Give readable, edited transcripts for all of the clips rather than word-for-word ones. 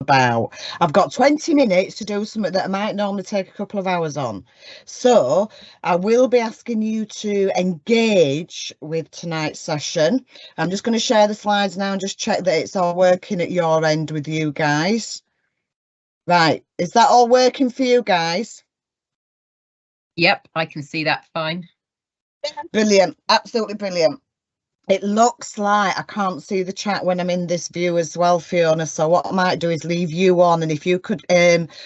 about. I've got 20 minutes to do something that I might normally take a couple of hours on. So I will be asking you to engage with tonight's session. I'm just going to share the slides now and just check that it's all working at your end with you guys. Right, is that all working for you guys? Yep, I can see that fine. Brilliant, absolutely brilliant. It looks like I can't see the chat when I'm in this view as well, Fiona. So what I might do is leave you on, and if you could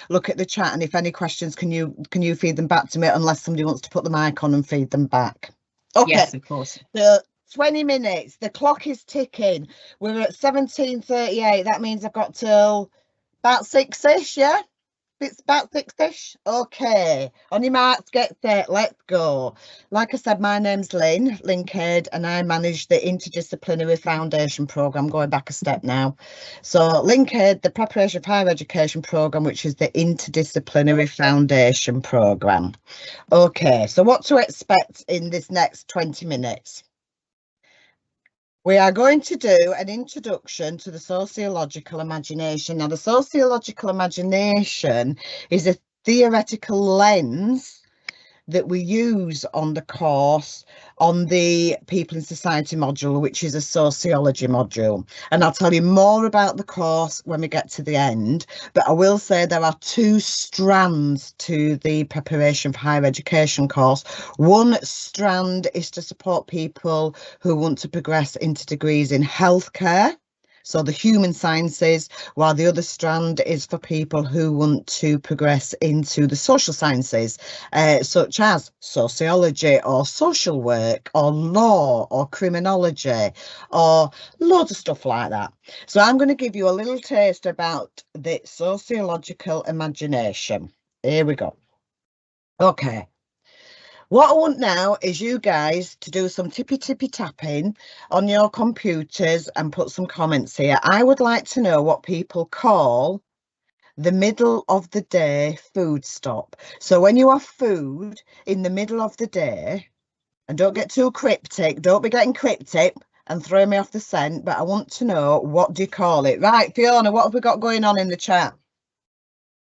look at the chat, and if any questions, can you feed them back to me, unless somebody wants to put the mic on and feed them back. Okay. Yes, of course. The 20 minutes, the clock is ticking. We're at 17:38. That means I've got till about 6ish, yeah? It's about 6ish. Okay, on your marks, get set, let's go. Like I said, my name's Lynne Cade, and I manage the interdisciplinary foundation program, going back a step now. So Lynne Cade, the preparation for higher education program, which is the interdisciplinary foundation program. Okay, so what to expect in this next 20 minutes? We are going to do an introduction to the sociological imagination. Now, the sociological imagination is a theoretical lens that we use on the course on the People in Society module, which is a sociology module. And I'll tell you more about the course when we get to the end. But I will say there are two strands to the preparation for higher education course. One strand is to support people who want to progress into degrees in healthcare, so the human sciences, while the other strand is for people who want to progress into the social sciences, such as sociology or social work or law or criminology or loads of stuff like that. So I'm going to give you a little taste about the sociological imagination. Here we go. Okay. What I want now is you guys to do some tippy tapping on your computers and put some comments here. I would like to know what people call the middle of the day food stop. So when you have food in the middle of the day, and don't get too cryptic, don't be getting cryptic and throw me off the scent, but I want to know, what do you call it? Right, Fiona, what have we got going on in the chat?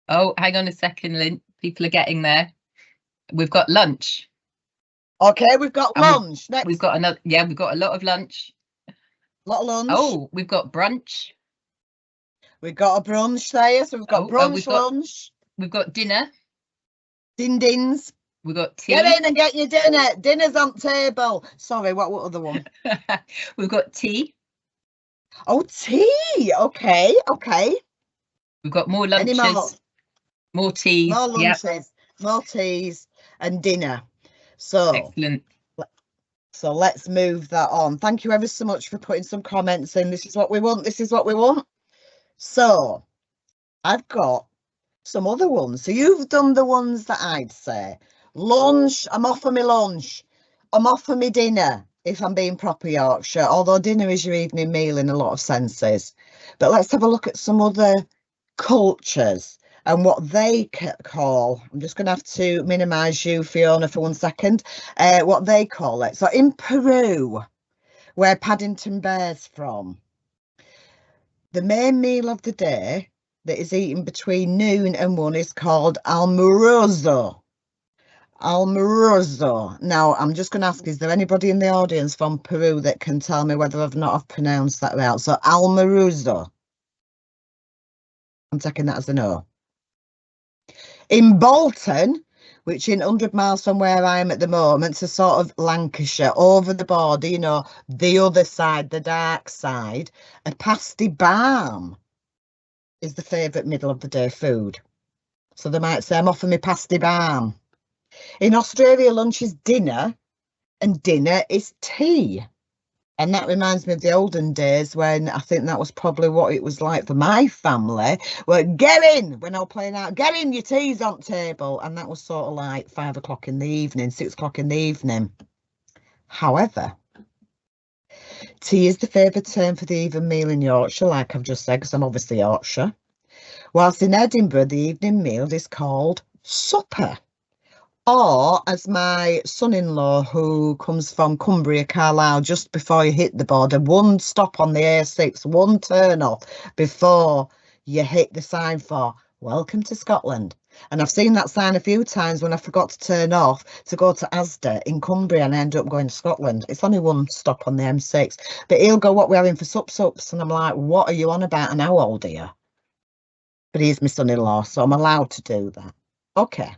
Oh, hang on a second, Lynne. People are getting there. We've got lunch. Okay, we've got lunch. Next. We've got another. Yeah, we've got a lot of lunch. A lot of lunch. Oh, we've got brunch. We've got a brunch there, so we've got brunch, lunch. We've got dinner. Din-dins. We've got tea. Get in and get your dinner. Dinner's on table. Sorry, what other one? We've got tea. Oh, tea. Okay. We've got more lunches. Any more? More teas. More lunches. Yep. More teas and dinner. So excellent. So let's move that on. Thank you ever so much for putting some comments in. This is what we want. This is what we want. So I've got some other ones. So you've done the ones that I'd say. Lunch, I'm off for my lunch. I'm off for my dinner, if I'm being proper Yorkshire, although dinner is your evening meal in a lot of senses. But let's have a look at some other cultures and what they call, I'm just going to have to minimise you, Fiona, for 1 second, what they call it. So in Peru, where Paddington Bear's from, the main meal of the day that is eaten between noon and 1 is called almuerzo. Almuerzo. Now, I'm just going to ask, is there anybody in the audience from Peru that can tell me whether I've not pronounced that right? So almuerzo. I'm taking that as a no. In Bolton, which in 100 miles from where I am at the moment, so sort of Lancashire, over the border, you know, the other side, the dark side, a pasty balm is the favourite middle of the day food. So they might say, I'm off for my pasty balm. In Australia, lunch is dinner and dinner is tea. And that reminds me of the olden days when I think that was probably what it was like for my family. Well, get in when I was playing out, get in, your tea's on table. And that was sort of like 5 o'clock in the evening, 6 o'clock in the evening. However, tea is the favourite term for the evening meal in Yorkshire, like I've just said, because I'm obviously Yorkshire. Whilst in Edinburgh, the evening meal is called supper. Or, as my son-in-law, who comes from Cumbria, Carlisle, just before you hit the border, one stop on the A6, one turn off before you hit the sign for welcome to Scotland. And I've seen that sign a few times when I forgot to turn off to go to Asda in Cumbria, and I end up going to Scotland. It's only one stop on the M6, but he'll go, what we're having for sups? And I'm like, what are you on about, and how old are you? But he's my son-in-law, so I'm allowed to do that. Okay,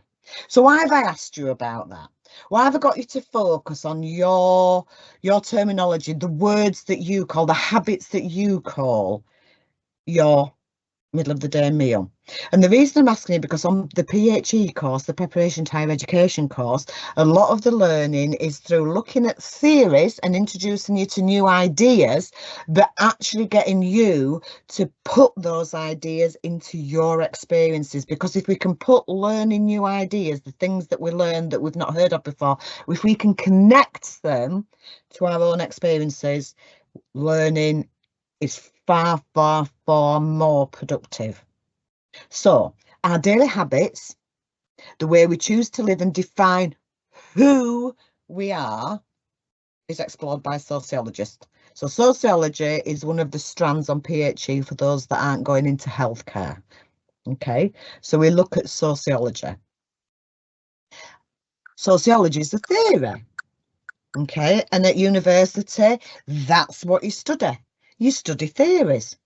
so why have I asked you about that? Why have I got you to focus on your terminology, the words that you call, the habits that you call your middle of the day meal? And the reason I'm asking you, because on the PHE course, the Preparation to Higher Education course, a lot of the learning is through looking at theories and introducing you to new ideas, but actually getting you to put those ideas into your experiences. Because if we can put learning new ideas, the things that we learn that we've not heard of before, if we can connect them to our own experiences, learning is far, far, far more productive. So our daily habits, the way we choose to live and define who we are, is explored by sociologists. So sociology is one of the strands on PHE for those that aren't going into healthcare. Okay, so we look at sociology. Sociology is a theory. Okay, and at university, that's what you study. You study theories.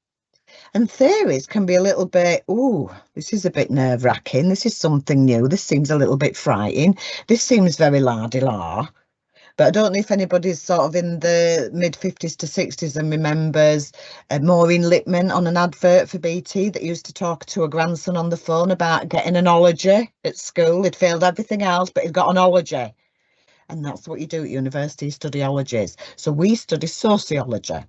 And theories can be a little bit, oh, this is a bit nerve-wracking. This is something new. This seems a little bit frightening. This seems very la-di-la. But I don't know if anybody's sort of in the mid-50s to 60s and remembers Maureen Lipman on an advert for BT that used to talk to a grandson on the phone about getting an ology at school. He'd failed everything else, but he'd got an ology. And that's what you do at university, you study ologies. So we study sociology.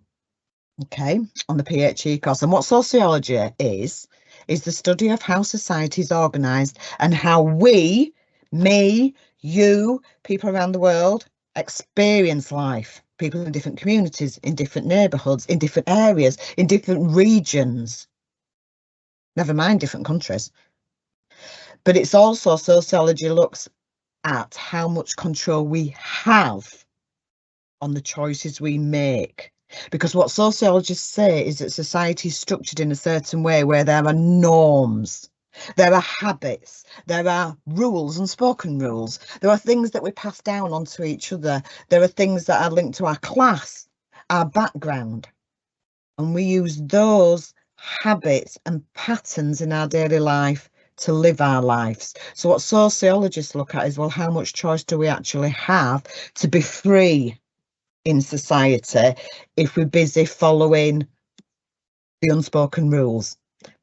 Okay, on the PHE course. And what sociology is the study of how society is organised and how we, me, you, people around the world experience life. People in different communities, in different neighbourhoods, in different areas, in different regions. Never mind different countries. But it's also sociology looks at how much control we have on the choices we make. Because what sociologists say is that society is structured in a certain way where there are norms, there are habits, there are rules, unspoken rules. There are things that we pass down onto each other. There are things that are linked to our class, our background. And we use those habits and patterns in our daily life to live our lives. So what sociologists look at is, well, how much choice do we actually have to be free in society if we're busy following the unspoken rules,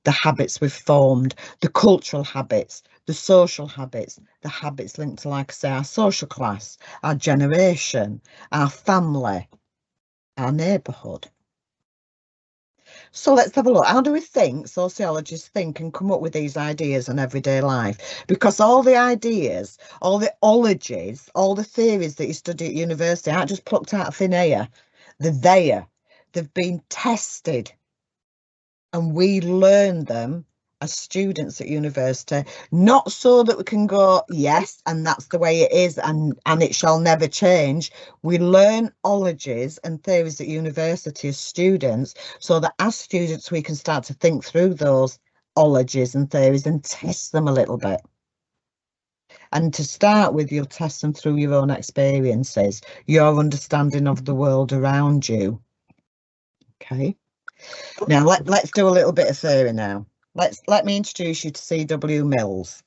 the habits we've formed, the cultural habits, the social habits, the habits linked to, like I say, our social class, our generation, our family, our neighbourhood. So let's have a look. How do we think sociologists think and come up with these ideas on everyday life? Because all the ideas, all the ologies, all the theories that you study at university aren't just plucked out of thin air. They're there. They've been tested. And we learn them as students at university, not so that we can go, yes, and that's the way it is, and it shall never change. We learn ologies and theories at university as students, so that as students we can start to think through those ologies and theories and test them a little bit. And to start with, you'll test them through your own experiences, your understanding of the world around you. Okay. Now let's do a little bit of theory now. Let me introduce you to C.W. Mills,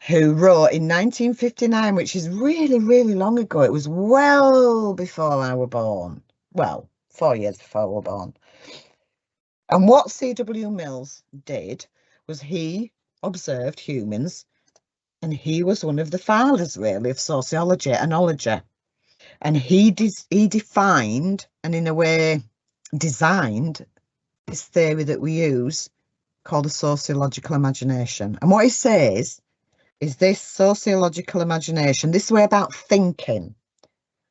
who wrote in 1959, which is really, really long ago. It was well before I were born. Well, 4 years before I were born. And what C.W. Mills did was he observed humans, and he was one of the fathers, really, of sociology and ology. And he defined and, in a way, designed this theory that we use called the sociological imagination. And what he says is this sociological imagination, this way about thinking.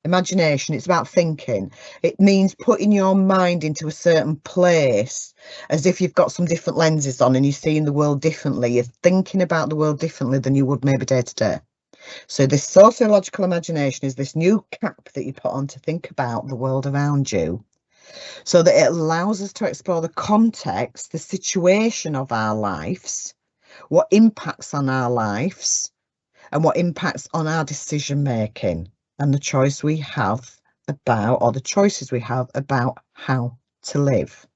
Imagination, it's about thinking. It means putting your mind into a certain place as if you've got some different lenses on and you're seeing the world differently. You're thinking about the world differently than you would maybe day to day. So this sociological imagination is this new cap that you put on to think about the world around you. so that it allows us to explore the context, the situation of our lives, what impacts on our lives, and what impacts on our decision making and the choice we have about, or the choices we have about how to live.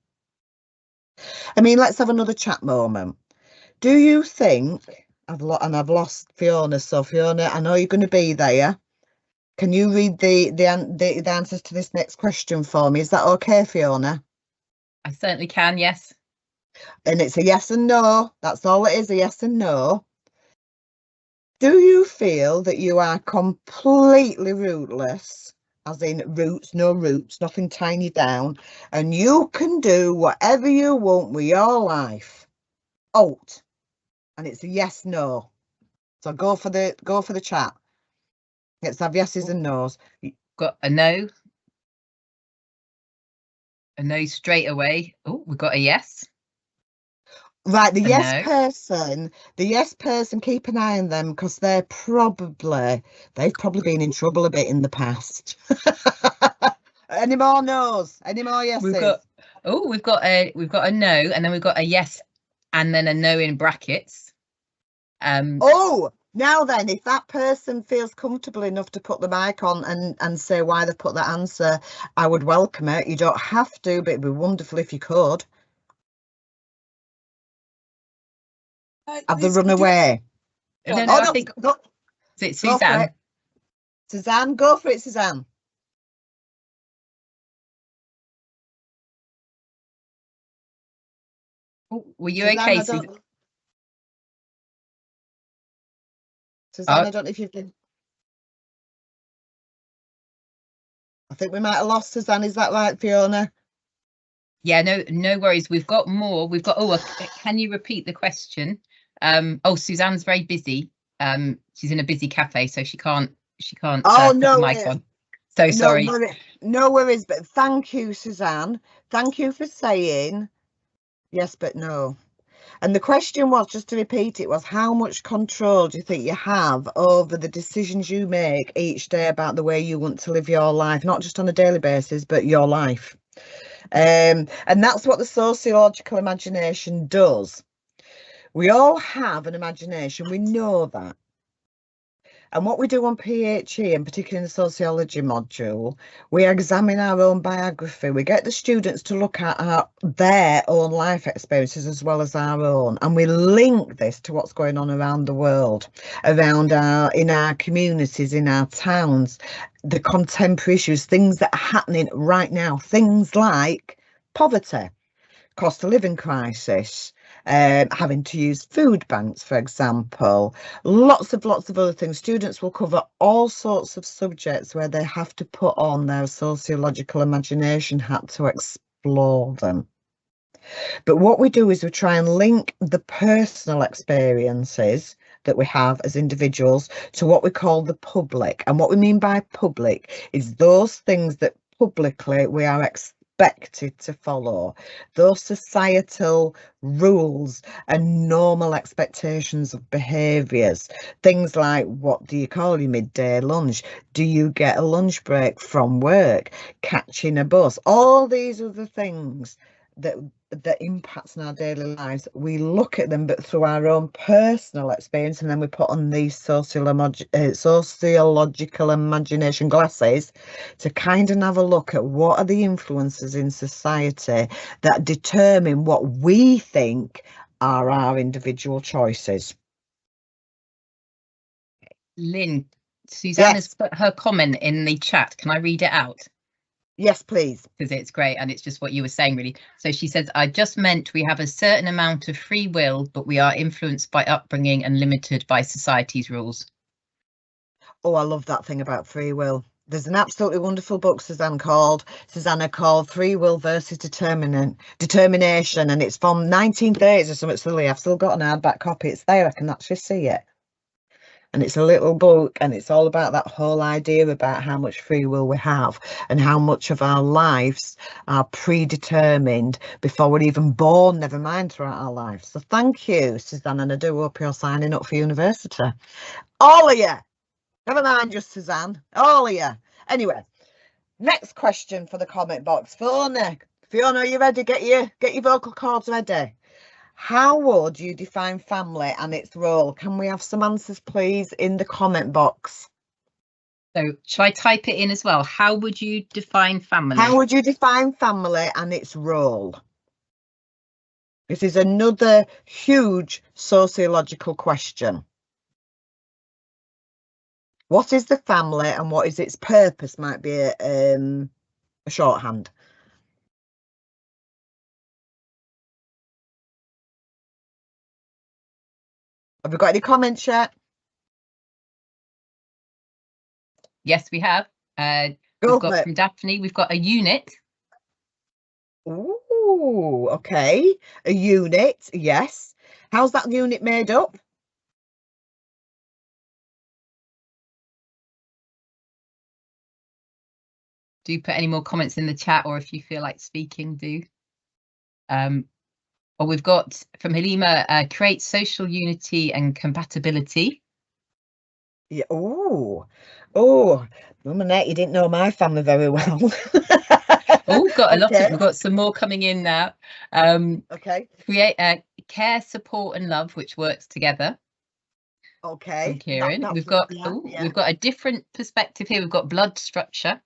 I mean, let's have another chat moment. Do you think, I've lost Fiona, so Fiona, I know you're going to be there. Can you read the answers to this next question for me? Is that okay, Fiona? I certainly can, yes. And it's a yes and no. That's all it is, a yes and no. Do you feel that you are completely rootless, as in roots, no roots, nothing tying you down, and you can do whatever you want with your life? Alt. And it's a yes, no. So go for the chat. Let's have yeses and nos. Got a no. A no straight away. Oh, we've got a yes. Right, the yes no. person, keep an eye on them because they've probably been in trouble a bit in the past. Any more no's? Any more yeses? We've got a no, and then we've got a yes, and then a no in brackets. Oh, now then, if that person feels comfortable enough to put the mic on and say why they've put that answer, I would welcome it. You don't have to, but it'd be wonderful if you could. Have they run away? No, I think go, is it Suzanne? Suzanne, go for it, Suzanne. Oh, were you Suzanne, okay, Suzanne, I don't know if you've been. I think we might have lost Suzanne. Is that right, Fiona? Yeah, no worries. We've got more. We've got. Oh, can you repeat the question? Suzanne's very busy. She's in a busy cafe, so she can't. Oh, put no, the mic on. So sorry. No worries. But thank you, Suzanne. Thank you for saying yes, but no. And the question was, just to repeat it, was how much control do you think you have over the decisions you make each day about the way you want to live your life, not just on a daily basis, but your life? And that's what the sociological imagination does. We all have an imagination, we know that. And what we do on PHE, and particularly in the sociology module, we examine our own biography. We get the students to look at their own life experiences as well as our own. And we link this to what's going on around the world, in our communities, in our towns, the contemporary issues, things that are happening right now, things like poverty, cost of living crisis, having to use food banks, for example, lots of other things. Students will cover all sorts of subjects where they have to put on their sociological imagination hat to explore them. But what we do is we try and link the personal experiences that we have as individuals to what we call the public. And what we mean by public is those things that publicly we are expected to follow, those societal rules and normal expectations of behaviours. Things like, what do you call your midday lunch? Do you get a lunch break from work? Catching a bus? All these other things that impacts on our daily lives, we look at them but through our own personal experience, and then we put on these sociological imagination glasses to kind of have a look at what are the influences in society that determine what we think are our individual choices. Lynne, Suzanne has put her comment in the chat. Can I read it out? Yes, please. Because it's great, and it's just what you were saying, really. So she says, I just meant we have a certain amount of free will, but we are influenced by upbringing and limited by society's rules. Oh, I love that thing about free will. There's an absolutely wonderful book Susanna called Free Will versus Determination, and it's from 1930s or something silly. I've still got an hardback copy. It's there, I can actually see it. And it's a little book, and it's all about that whole idea about how much free will we have and how much of our lives are predetermined before we're even born, never mind throughout our lives. So thank you, Suzanne, and I do hope you're signing up for university. All of you. Never mind just Suzanne. All of you. Anyway, Next question for the comment box. Fiona, are you ready? Get your vocal cords ready. How would you define family and its role? Can we have some answers, please, in the comment box? So shall I type it in as well? How would you define family? How would you define family and its role? This is another huge sociological question. What is the family and what is its purpose? Might be a shorthand. Have we got any comments yet? Yes, we have. We've got from Daphne, we've got a unit. Ooh, okay. A unit, yes. How's that unit made up? Do put any more comments in the chat, or if you feel like speaking, do. Or we've got from Halima, create social unity and compatibility. Yeah. Oh, Mum Annette, you didn't know my family very well. Oh, we've got a lot of. We've got some more coming in now. Okay. Create care, support, and love, which works together. Okay. From Kieran, we've got we've got a different perspective here. We've got blood structure.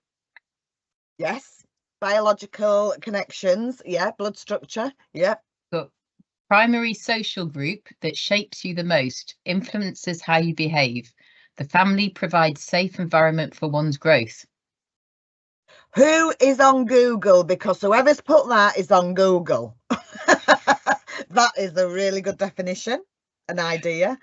Yes. Biological connections. Yeah. Blood structure. Yeah. Got primary social group that shapes you the most, influences how you behave. The family provides safe environment for one's growth. Who is on Google? Because whoever's put that is on Google. That is a really good definition, an idea.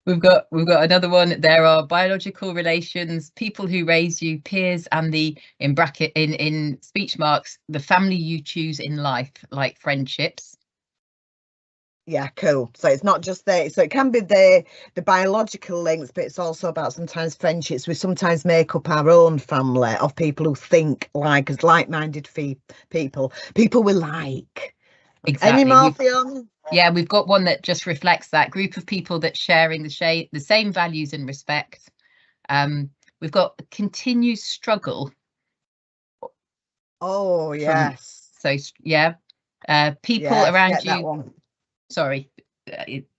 We've got another one. There are biological relations, people who raise you, peers, and the in speech marks, the family you choose in life, like friendships. Yeah, cool. So it's not just so it can be the biological links, but it's also about sometimes friendships. We sometimes make up our own family of people who think like us, like-minded people we like. Exactly. Any more, Fiona? Yeah, we've got one that just reflects that group of people that sharing the same values and respect. We've got continued struggle. Oh, yes. So yeah, people around you. Sorry,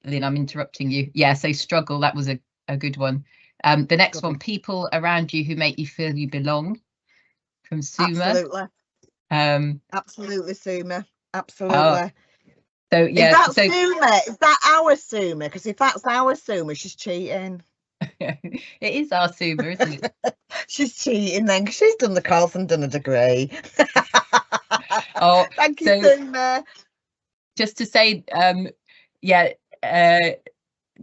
Lynn, I'm interrupting you. Yeah, so struggle, that was a good one. The next one, people around you who make you feel you belong, from Suma. Absolutely. Absolutely, Suma. Absolutely. So yeah, is that Suma? Is that our Suma? Because if that's our Suma, she's cheating. It is our Suma, isn't it? She's cheating then, because she's done the course and done a degree. Oh, thank you, Suma. Just to say, yeah,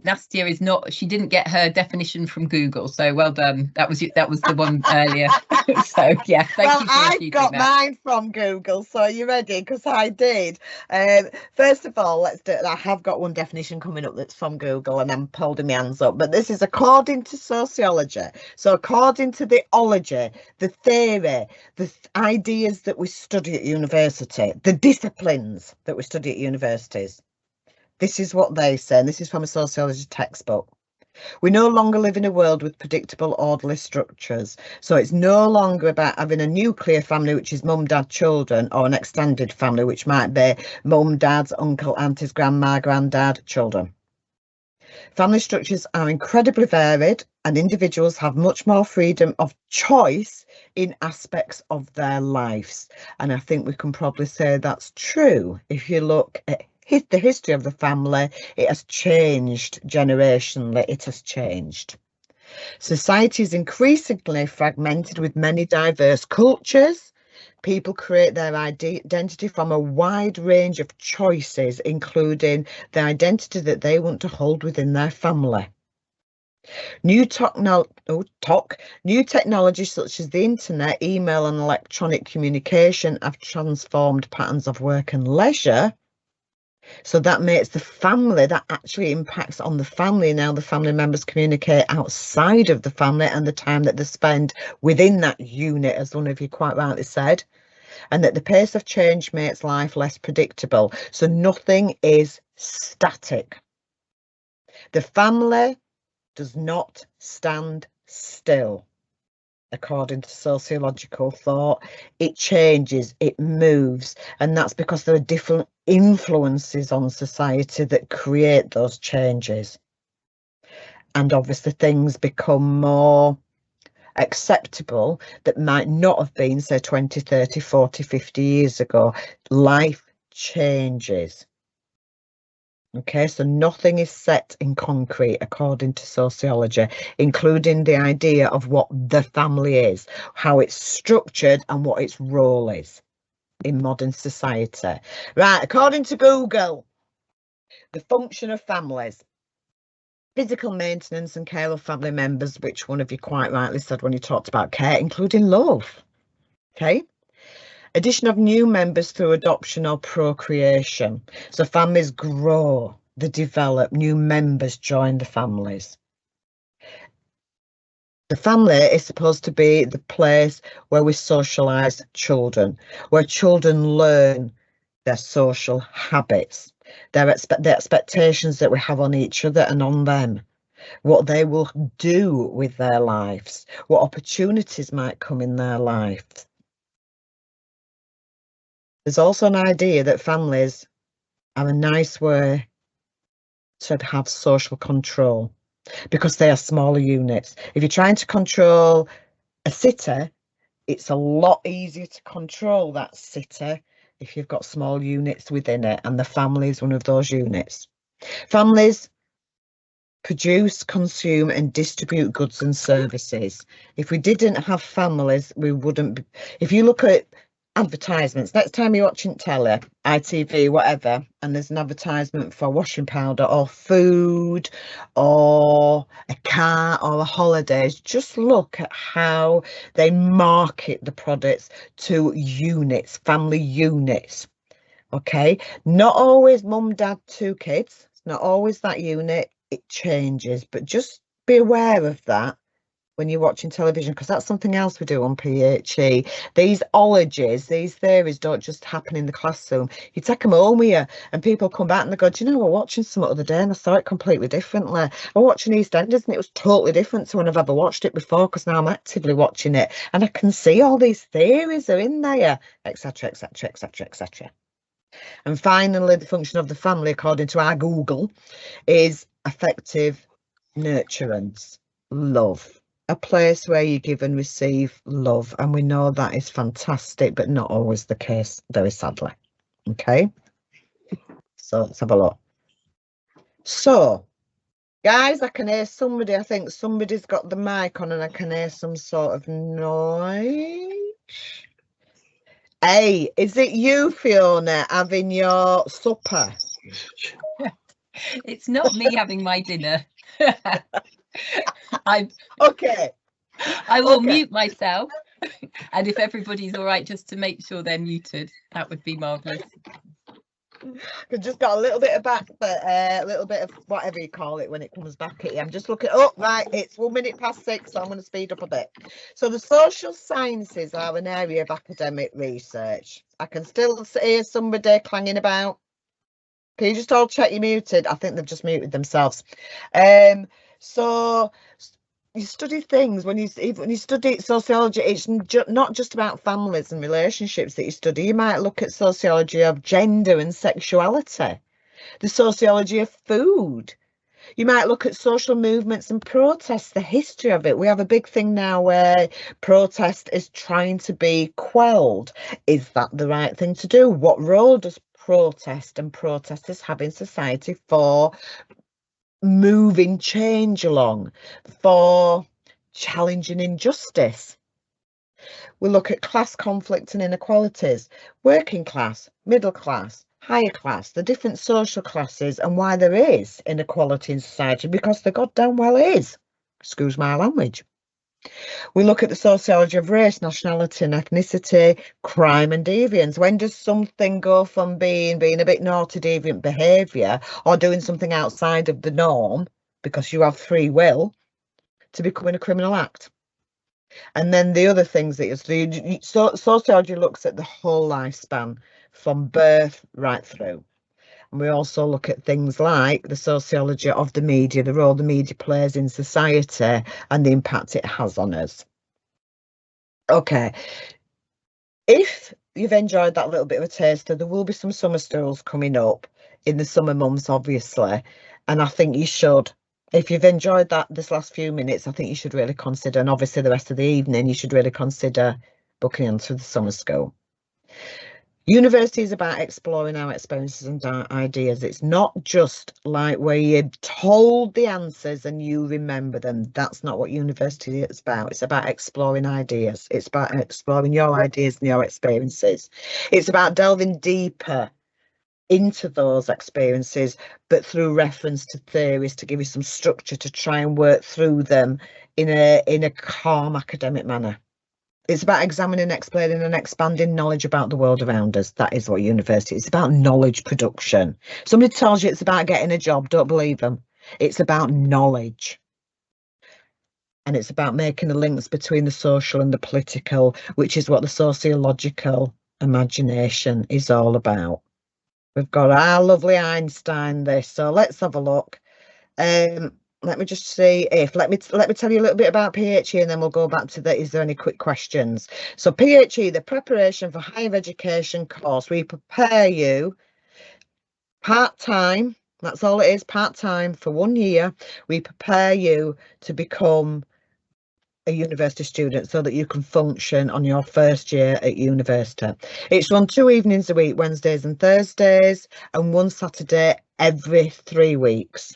Nastia is not, she didn't get her definition from Google, so well done. That was the one earlier. So yeah, thank you for I've got mine from Google, so are you ready? Because I did. First of all, let's do it. I have got one definition coming up that's from Google, and I'm holding my hands up, but this is according to sociology. So according to the ology, the theory, the ideas that we study at university, the disciplines that we study at universities. This is what they say, and this is from a sociology textbook. We no longer live in a world with predictable, orderly structures. So it's no longer about having a nuclear family, which is mum, dad, children, or an extended family, which might be mum, dads, uncle, aunties, grandma, granddad, children. Family structures are incredibly varied, and individuals have much more freedom of choice in aspects of their lives. And I think we can probably say that's true. If you look at the history of the family, it has changed generationally. It has changed. Society is increasingly fragmented with many diverse cultures. People create their identity from a wide range of choices, including the identity that they want to hold within their family. New technologies such as the internet, email, and electronic communication have transformed patterns of work and leisure. So that makes the family, that actually impacts on the family. Now the family members communicate outside of the family and the time that they spend within that unit, as one of you quite rightly said, and that the pace of change makes life less predictable. So nothing is static. The family does not stand still. according to sociological thought. It changes, it moves, and that's because there are different influences on society that create those changes. And obviously things become more acceptable that might not have been, say, 20, 30, 40, 50 years ago. Life changes. Okay, so nothing is set in concrete according to sociology, including the idea of what the family is, how it's structured and what its role is in modern society. Right, according to Google, the function of families. Physical maintenance and care of family members, which one of you quite rightly said when you talked about care, including love. Okay. Addition of new members through adoption or procreation. So families grow, they develop, new members join the families. The family is supposed to be the place where we socialise children, where children learn their social habits, the expectations that we have on each other and on them, what they will do with their lives, what opportunities might come in their life. There's also an idea that families are a nice way to have social control because they are smaller units. If you're trying to control a city, it's a lot easier to control that city if you've got small units within it, and the family is one of those units. Families produce, consume and distribute goods and services. If we didn't have families, we wouldn't be. If you look at advertisements, next time you're watching telly, ITV, whatever, and there's an advertisement for washing powder or food or a car or a holidays, just look at how they market the products to units, family units. Okay, not always mum, dad, 2 kids. It's not always that unit. It changes, but just be aware of that when you're watching television, because that's something else we do on PHE. These ologies, these theories don't just happen in the classroom. You take them home with you and people come back and they go, do you know, we're watching some other day and I saw it completely differently. I'm watching EastEnders and it was totally different to when I've ever watched it before, because now I'm actively watching it and I can see all these theories are in there, etc, etc, etc, etc. And finally, the function of the family, according to our Google, is affective nurturance, love. A place where you give and receive love. And we know that is fantastic, but not always the case, very sadly. Okay, so let's have a look. So, guys, I can hear somebody. I think somebody's got the mic on and I can hear some sort of noise. Hey, is it you, Fiona, having your supper? It's not me having my dinner. Okay. I will mute myself, and if everybody's all right, just to make sure they're muted, that would be marvellous. I've just got a little bit of back, but a little bit of whatever you call it when it comes back at you. I'm just looking. Oh, right, it's 1 minute past 6, so I'm going to speed up a bit. So the social sciences are an area of academic research. I can still hear somebody clanging about. Can you just all check you're muted? I think they've just muted themselves. So you study things when you study sociology. It's not just about families and relationships that you study. You might look at sociology of gender and sexuality, the sociology of food. You might look at social movements and protests, the history of it. We have a big thing now where protest is trying to be quelled. Is that the right thing to do? What role does protest and protesters have in society for moving change along, for challenging injustice? We look at class conflict and inequalities, working class, middle class, higher class, the different social classes, and why there is inequality in society, because there goddamn well is. Excuse my language. We look at the sociology of race, nationality and ethnicity, crime and deviance. When does something go from being a bit naughty, deviant behaviour or doing something outside of the norm, because you have free will, to becoming a criminal act? And then the other things that sociology looks at the whole lifespan from birth right through. And we also look at things like the sociology of the media, the role the media plays in society and the impact it has on us. Okay. If you've enjoyed that little bit of a taster, there will be some summer schools coming up in the summer months, obviously. And I think you should, if you've enjoyed that this last few minutes, I think you should really consider, and obviously the rest of the evening, you should really consider booking onto the summer school. University is about exploring our experiences and ideas. It's not just like where you're told the answers and you remember them. That's not what university is about. It's about exploring ideas. It's about exploring your ideas and your experiences. It's about delving deeper into those experiences, but through reference to theories to give you some structure to try and work through them in a calm academic manner. It's about examining, explaining and expanding knowledge about the world around us. That is what university is. It's about knowledge production. Somebody tells you it's about getting a job, don't believe them. It's about knowledge. And it's about making the links between the social and the political, which is what the sociological imagination is all about. We've got our lovely Einstein this, so let's have a look. Let me just see if let me tell you a little bit about PHE and then we'll go back to the is there any quick questions. So PHE, the preparation for higher education course, we prepare you part-time, that's all it is, part-time for 1 year. We prepare you to become a university student so that you can function on your first year at university. It's run 2 evenings a week, Wednesdays and Thursdays, and 1 Saturday every 3 weeks.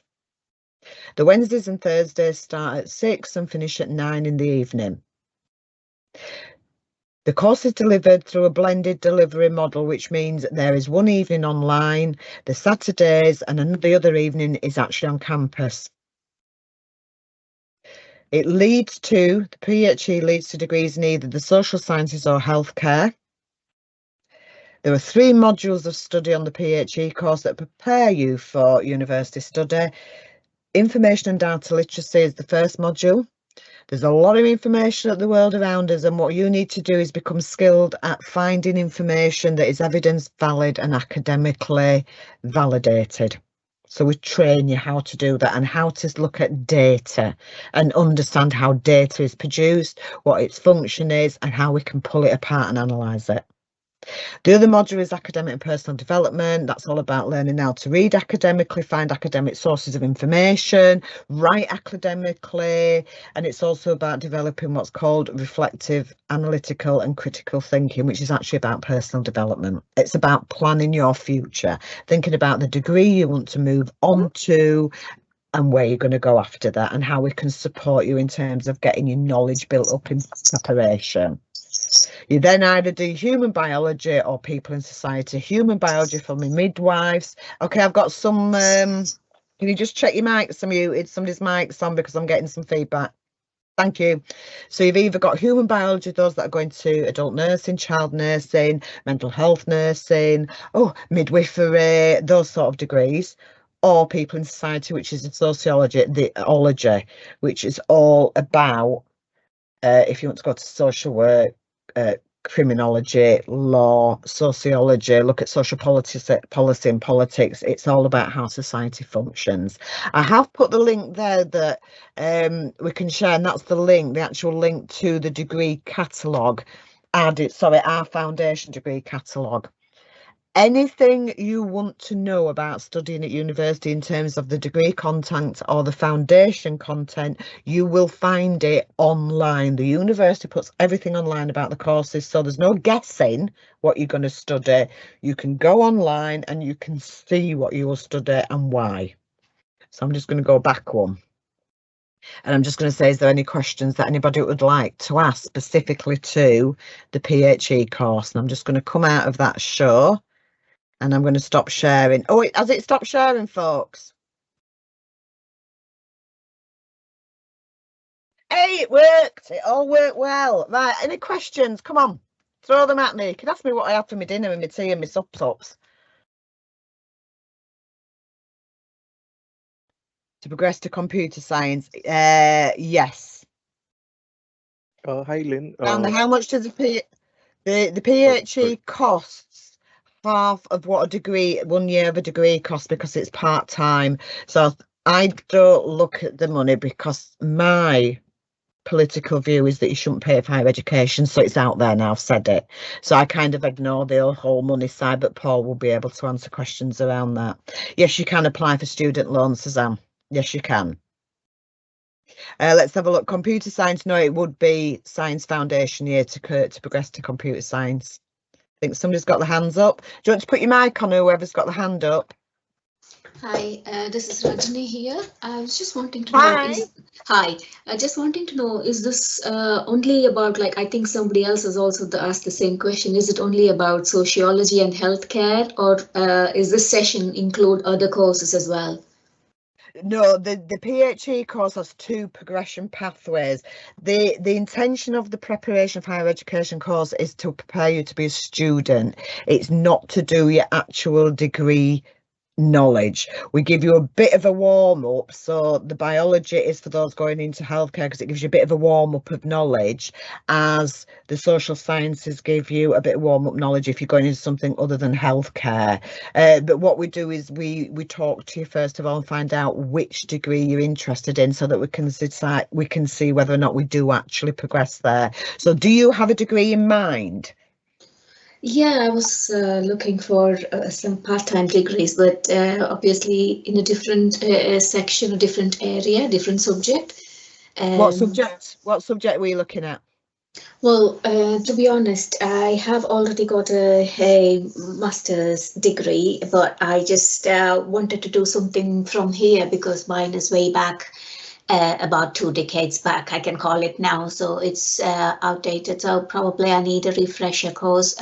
The Wednesdays and Thursdays start at 6 and finish at 9 in the evening. The course is delivered through a blended delivery model, which means there is 1 evening online, the Saturdays, and the other evening is actually on campus. It leads to, the PHE leads to degrees in either the social sciences or healthcare. There are 3 modules of study on the PHE course that prepare you for university study. Information and data literacy is the first module. There's a lot of information at the world around us, and what you need to do is become skilled at finding information that is evidence valid and academically validated. So we train you how to do that and how to look at data and understand how data is produced, what its function is, and how we can pull it apart and analyse it. The other module is academic and personal development. That's all about learning how to read academically, find academic sources of information, write academically, and it's also about developing what's called reflective, analytical and critical thinking, which is actually about personal development. It's about planning your future, thinking about the degree you want to move on to and where you're going to go after that and how we can support you in terms of getting your knowledge built up in preparation. You then either do human biology or people in society. Human biology for me midwives. Okay, I've got some, can you just check your mics? Muted, somebody's mic's on because I'm getting some feedback. Thank you. So you've either got human biology, those that are going to adult nursing, child nursing, mental health nursing, midwifery, those sort of degrees, or people in society, which is sociology, the ology, which is all about if you want to go to social work, criminology, law, sociology, look at social policy and politics. It's all about how society functions. I have put the link there that we can share, and that's the link, the actual link to the degree catalogue, our foundation degree catalogue. Anything you want to know about studying at university in terms of the degree content or the foundation content, you will find it online. The university puts everything online about the courses, so there's no guessing what you're going to study. You can go online and you can see what you will study and why. So I'm just going to go back one. And I'm just going to say, is there any questions that anybody would like to ask specifically to the PHE course? And I'm just going to come out of that show. And I'm going to stop sharing. Oh, has it stopped sharing, folks? Hey, it worked. It all worked well. Right, any questions? Come on, throw them at me. You can ask me what I had for my dinner and my tea and my sup-sups. To progress to computer science, yes. Hi, Lynn. And how much does the PHE costs? Half of what a degree, 1 year of a degree costs, because it's part-time. So I don't look at the money because my political view is that you shouldn't pay for higher education, so it's out there now. I've said it, so I kind of ignore the whole money side, but Paul will be able to answer questions around that. Yes, you can apply for student loans, Suzanne. Yes, you can. Let's have a look. Computer science, no, it would be science foundation year to progress to computer science. I think somebody's got the hands up. Do you want to put your mic on, whoever's got the hand up? Hi, this is Rajani here. I was just wanting to know. Hi, just wanting to know, is this only about, like, I think somebody else has also asked the same question. Is it only about sociology and healthcare, or is this session include other courses as well? No, the PhE course has 2 progression pathways. The intention of the preparation for higher education course is to prepare you to be a student. It's not to do your actual degree knowledge. We give you a bit of a warm-up. So the biology is for those going into healthcare, because it gives you a bit of a warm-up of knowledge, as the social sciences give you a bit of warm-up knowledge if you're going into something other than healthcare. But what we do is we talk to you first of all and find out which degree you're interested in, so that we can decide, we can see whether or not we do actually progress there. So do you have a degree in mind? Yeah, I was looking for some part-time degrees, but obviously in a different section, a different area, different subject. What subject? What subject were you looking at? Well, to be honest, I have already got a master's degree, but I just wanted to do something from here because mine is way back. About 2 decades back, I can call it now, so it's outdated. So probably I need a refresher course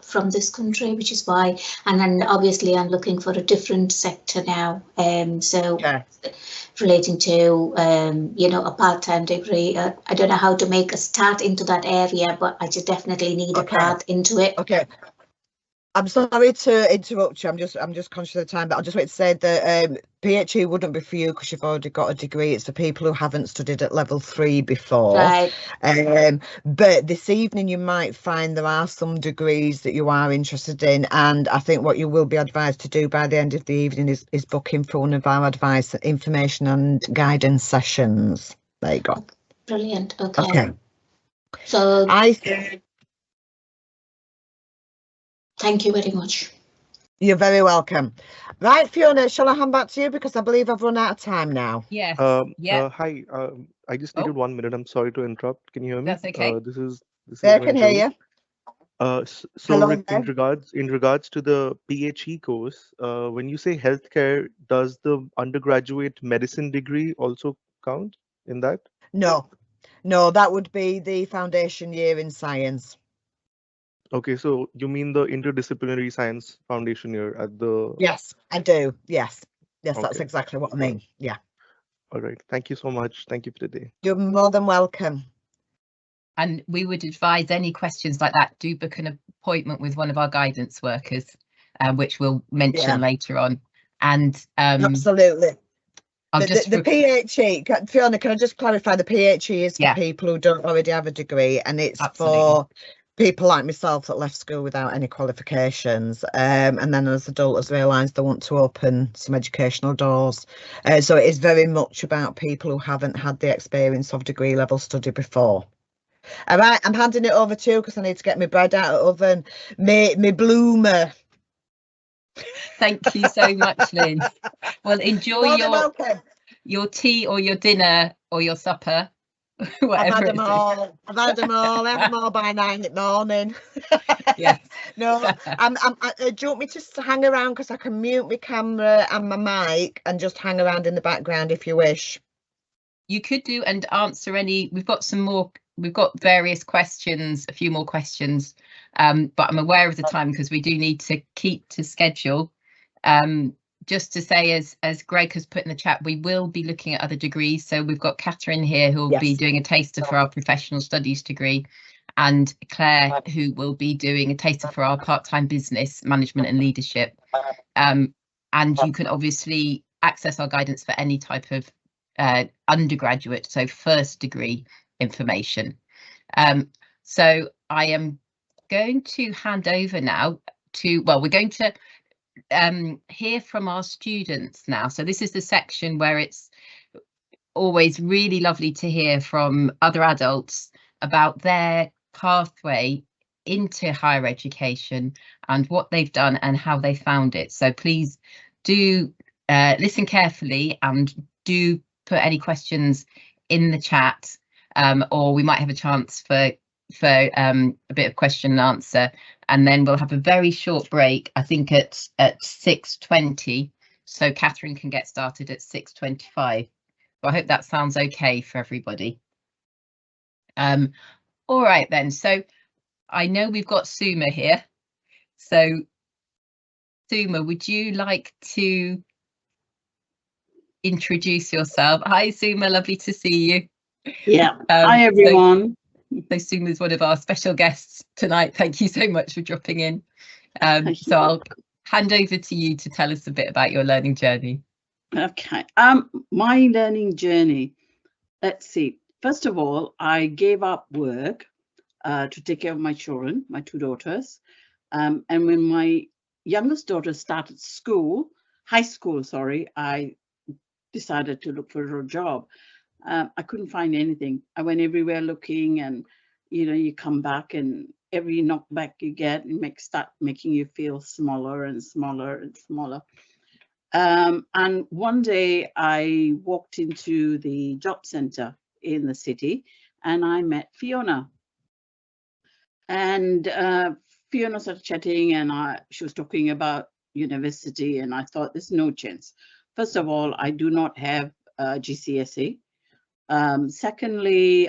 from this country, which is why. And then obviously I'm looking for a different sector now. So okay. Relating to you know, a part-time degree. I don't know how to make a start into that area, but I just definitely need a path into it. Okay. I'm sorry to interrupt you. I'm just conscious of the time, but I just want to say that PhD wouldn't be for you because you've already got a degree. It's for people who haven't studied at level 3 before. Right. But this evening you might find there are some degrees that you are interested in, and I think what you will be advised to do by the end of the evening is book in for one of our advice, information and guidance sessions. There you go. Brilliant. Okay. Okay. So thank you very much. You're very welcome. Right, Fiona, shall I hand back to you because I believe I've run out of time now? Yes. Hi. I just needed 1 minute. I'm sorry to interrupt. Can you hear me? That's okay. This is I can hear you. So Hello, in regards to the PhE course, when you say healthcare, does the undergraduate medicine degree also count in that? No, that would be the foundation year in science. Okay, so you mean the interdisciplinary science foundation year at the... Yes, I do. Yes, Okay. That's exactly what I mean. Yeah. All right. Thank you so much. Thank you for the day. You're more than welcome. And we would advise any questions like that, do book an appointment with one of our guidance workers, which we'll mention later on. And absolutely. The repeat. PhE, Fiona, can I just clarify? The PhE is for people who don't already have a degree, and it's for people like myself that left school without any qualifications, and then as adults realised they want to open some educational doors. So it is very much about people who haven't had the experience of degree level study before. All right, I'm handing it over to you because I need to get my bread out of the oven. Me bloomer. Thank you so much, Lynne. Well, enjoy your tea or your dinner or your supper. I've had them all. I have them all by 9 in the morning. Yes. No, do you want me to hang around because I can mute my camera and my mic and just hang around in the background if you wish? You could do and answer any. We've got some more. We've got various questions, a few more questions, but I'm aware of the time because we do need to keep to schedule. Just to say, as Greg has put in the chat, we will be looking at other degrees. So we've got Catherine here who will be doing a taster for our professional studies degree, and Claire who will be doing a taster for our part-time business management and leadership. And you can obviously access our guidance for any type of undergraduate, so first degree information. So I am going to hand over now to, well, we're going to hear from our students now. So this is the section where it's always really lovely to hear from other adults about their pathway into higher education and what they've done and how they found it. So please do listen carefully and do put any questions in the chat, or we might have a chance for a bit of question and answer, and then we'll have a very short break, I think at 6:20, so Catherine can get started at 6:25. So I hope that sounds okay for everybody. All right then, so I know we've got Suma here. So Suma, would you like to introduce yourself? Hi Suma, lovely to see you. Yeah, hi everyone. So Suma is one of our special guests tonight. Thank you so much for dropping in. So I'll hand over to you to tell us a bit about your learning journey. Okay, my learning journey. Let's see. First of all, I gave up work to take care of my children, my two daughters. And when my youngest daughter started school, high school, sorry, I decided to look for a job. I couldn't find anything. I went everywhere looking, and you come back and every knockback you get, it start making you feel smaller and smaller and smaller. And one day I walked into the job center in the city and I met Fiona. And Fiona started chatting, and she was talking about university, and I thought there's no chance. First of all, I do not have GCSE. Secondly,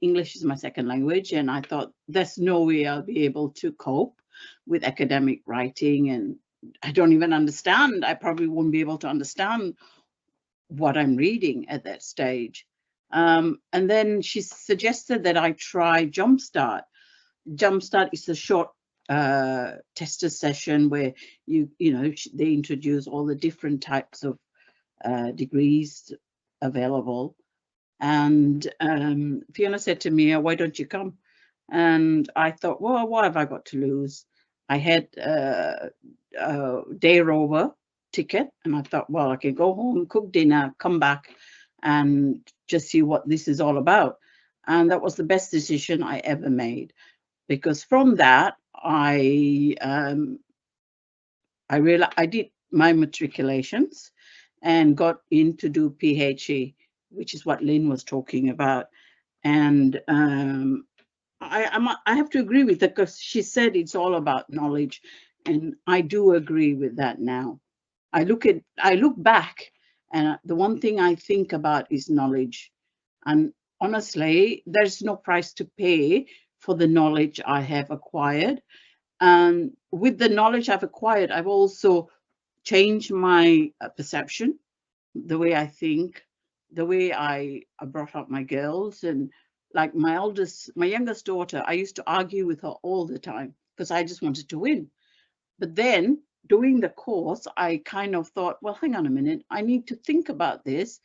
English is my second language, and I thought there's no way I'll be able to cope with academic writing, and I don't even understand. I probably won't be able to understand what I'm reading at that stage. And then she suggested that I try Jumpstart. Jumpstart is a short tester session where they introduce all the different types of degrees available. And Fiona said to me, why don't you come? And I thought, well, what have I got to lose? I had a day rover ticket, and I thought, well, I can go home, cook dinner, come back and just see what this is all about. And that was the best decision I ever made, because from that, I realized I did my matriculations and got in to do PhD, which is what Lynne was talking about. And I have to agree with her, because she said it's all about knowledge, and I do agree with that now. I look back, and the one thing I think about is knowledge. And honestly, there's no price to pay for the knowledge I have acquired. And with the knowledge I've acquired, I've also changed my perception, the way I think, the way I brought up my girls. And like my youngest daughter, I used to argue with her all the time because I just wanted to win. But then doing the course, I kind of thought, well, hang on a minute, I need to think about this.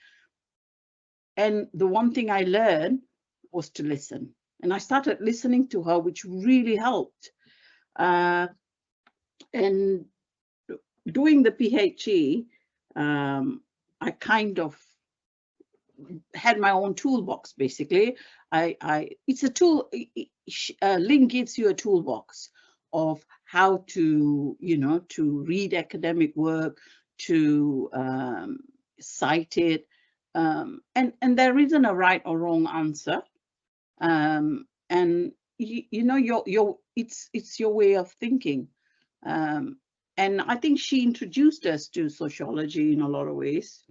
And the one thing I learned was to listen. And I started listening to her, which really helped. And doing the PhD, I kind of had my own toolbox, basically. It's a tool. Lynne gives you a toolbox of how to, to read academic work, to cite it, and there isn't a right or wrong answer. And it's your way of thinking. And I think she introduced us to sociology in a lot of ways.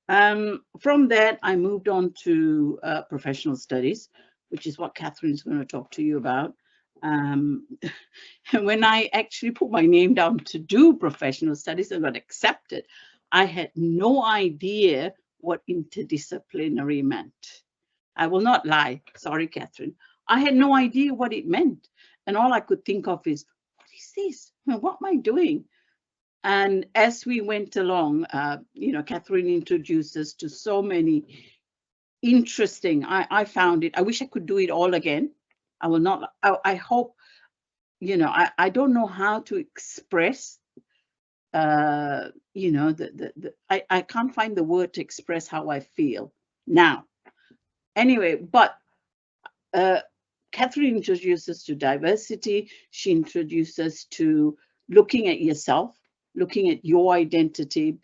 From that, I moved on to professional studies, which is what Catherine's going to talk to you about. And when I actually put my name down to do professional studies and got accepted, I had no idea what interdisciplinary meant. I will not lie. Sorry, Catherine. I had no idea what it meant. And all I could think of is, what is this? What am I doing? And as we went along, Catherine introduced us to so many interesting, I found it, I wish I could do it all again. I will not, I hope, I don't know how to express, I can't find the word to express how I feel now. Anyway, but Catherine introduces to diversity. She introduces to looking at yourself, looking at your identity,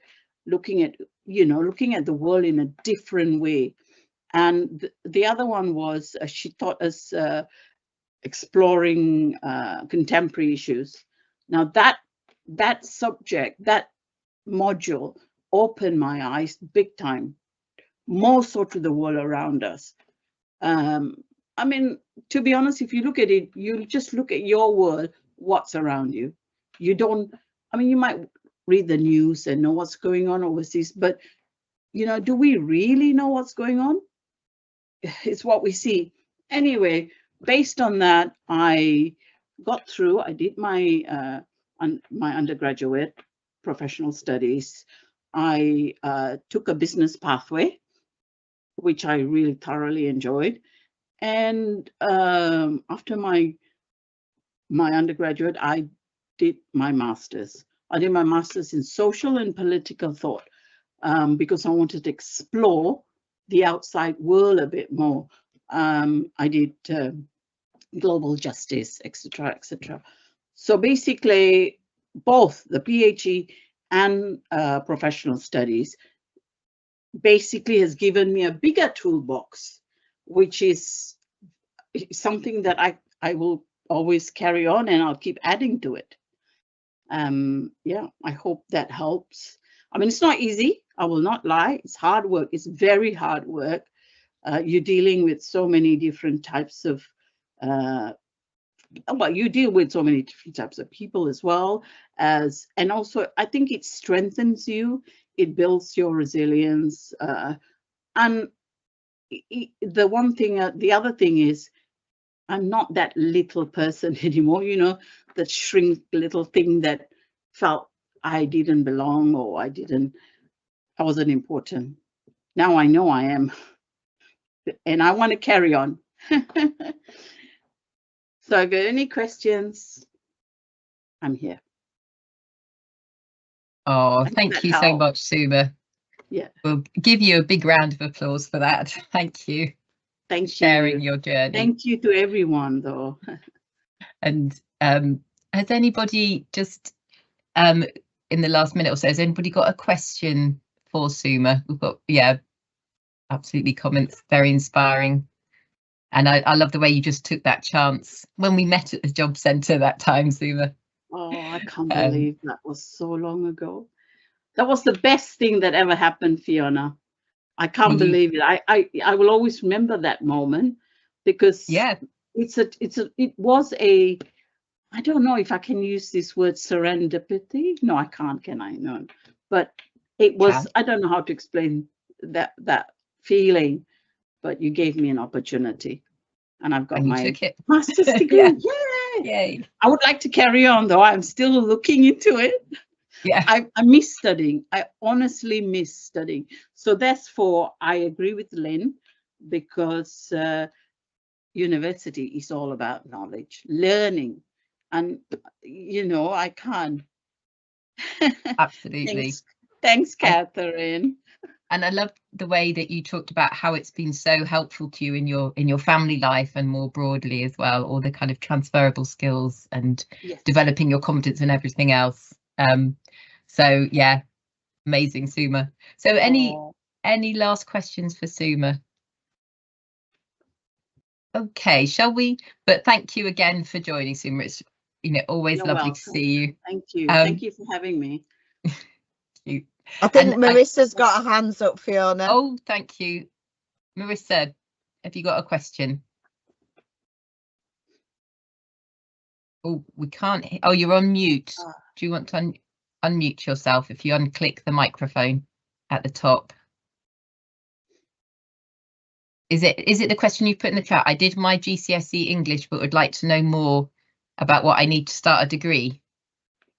looking at, looking at the world in a different way. And the other one was she taught us exploring contemporary issues. Now that subject, that module opened my eyes big time, more so to the world around us. I mean, to be honest, if you look at it, you just look at your world, what's around you. You don't, I mean, you might read the news and know what's going on overseas, but, do we really know what's going on? It's what we see. Anyway, based on that, I got through, I did my undergraduate professional studies. I took a business pathway, which I really thoroughly enjoyed. And after my undergraduate, I did my master's. I did my master's in social and political thought because I wanted to explore the outside world a bit more. I did global justice, etc., etc. So basically, both the PhD and professional studies basically has given me a bigger toolbox, which is something that I will always carry on, and I'll keep adding to it. Yeah, I hope that helps. I mean, it's not easy. I will not lie. It's hard work. It's very hard work. You're dealing with so many different types of, well, you deal with so many different types of people as well as, and also I think it strengthens you. It builds your resilience. And the one thing, the other thing is, I'm not that little person anymore, that shrink little thing that felt I didn't belong or I wasn't important. Now I know I am, and I want to carry on. So if you have any questions, I'm here. Oh, thank you so much, Suma. Yeah. We'll give you a big round of applause for that. Thank you. Thank for sharing your journey. Thank you to everyone, though. And has anybody just in the last minute or so, has anybody got a question for Suma? We've got, yeah, absolutely, comments, very inspiring. And I love the way you just took that chance when we met at the job centre that time, Suma. Oh, I can't believe that was so long ago. That was the best thing that ever happened, Fiona. I can't believe it. I will always remember that moment because yeah, it was a, I don't know if I can use this word serendipity. No, I can't, can I? No, but it was, I don't know how to explain that feeling, but you gave me an opportunity and I've got my master's degree. Yeah. Yay. I would like to carry on, though. I'm still looking into it. Yeah, I miss studying. I honestly miss studying. So therefore, I agree with Lynne because university is all about knowledge, learning, and I can't. Absolutely. Thanks, Catherine. And I love the way that you talked about how it's been so helpful to you in your family life and more broadly as well, all the kind of transferable skills and developing your confidence and everything else. So yeah, amazing, Suma. So any last questions for Suma? Okay, shall we? But thank you again for joining, Suma. It's always You're lovely welcome. to see you. Thank you. Thank you for having me. I think Marissa's got her hands up, Fiona. Oh, thank you. Marissa, have you got a question? Oh, we can't. Oh, you're on mute. Do you want to unmute yourself if you unclick the microphone at the top? Is it the question you put in the chat? I did my GCSE English, but would like to know more about what I need to start a degree.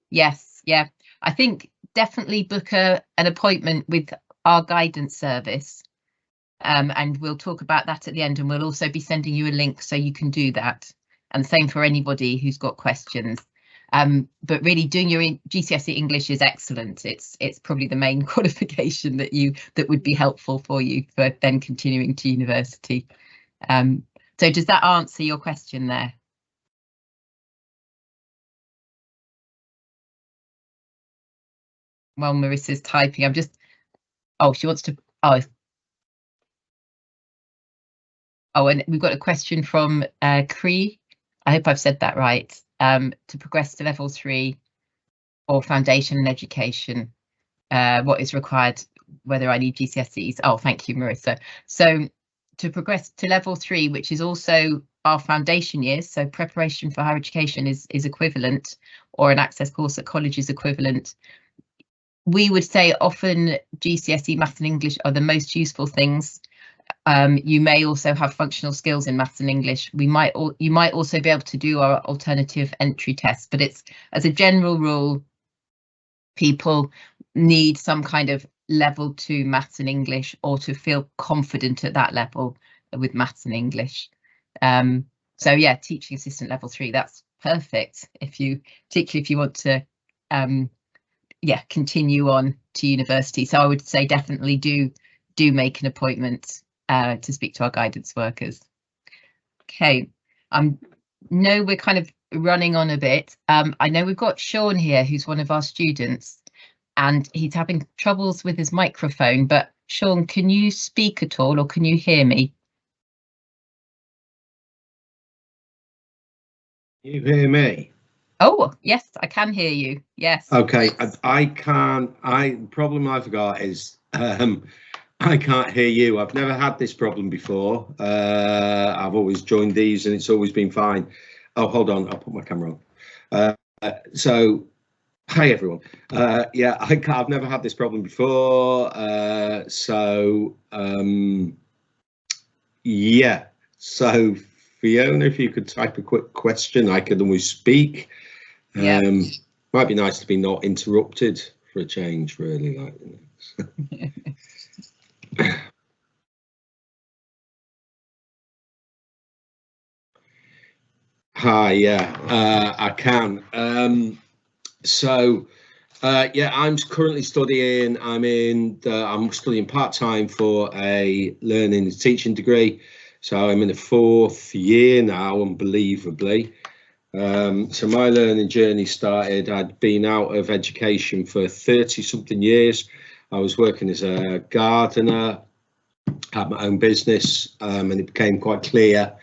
Yes, yeah. I think definitely book an appointment with our guidance service. And we'll talk about that at the end, and we'll also be sending you a link so you can do that. And same for anybody who's got questions. But really doing your GCSE English is excellent. It's probably the main qualification that would be helpful for you for then continuing to university. So does that answer your question there? While Marissa's typing, she wants to, and we've got a question from Cree. I hope I've said that right. To progress to level 3 or foundation in education, what is required, whether I need GCSEs? Oh, thank you, Marissa. So to progress to level 3, which is also our foundation years, so preparation for higher education is equivalent, or an access course at college is equivalent. We would say often GCSE maths and English are the most useful things. You may also have functional skills in maths and English. You might also be able to do our alternative entry test, but it's, as a general rule, people need some kind of level 2 maths and English, or to feel confident at that level with maths and English. So yeah, teaching assistant level 3, that's perfect particularly if you want to continue on to university. So I would say definitely do make an appointment to speak to our guidance workers. Okay, know we're kind of running on a bit. I know we've got Sean here, who's one of our students, and he's having troubles with his microphone. But Sean, can you speak at all, or can you hear me? You hear me? Oh, yes, I can hear you. Yes. Okay, I can't. Problem I've got is I can't hear you. I've never had this problem before. I've always joined these and it's always been fine. Oh, hold on, I'll put my camera on. So, hi everyone. Yeah, I've never had this problem before. Yeah. So, Fiona, if you could type a quick question, I could always speak. Yeah. Might be nice to be not interrupted for a change, really. Like, you know. Hi, yeah, I can. Yeah, I'm currently studying. I'm studying part-time for a learning and teaching degree. So I'm in the 4th year now, unbelievably. So my learning journey started. I'd been out of education for 30-something years. I was working as a gardener, had my own business, and it became quite clear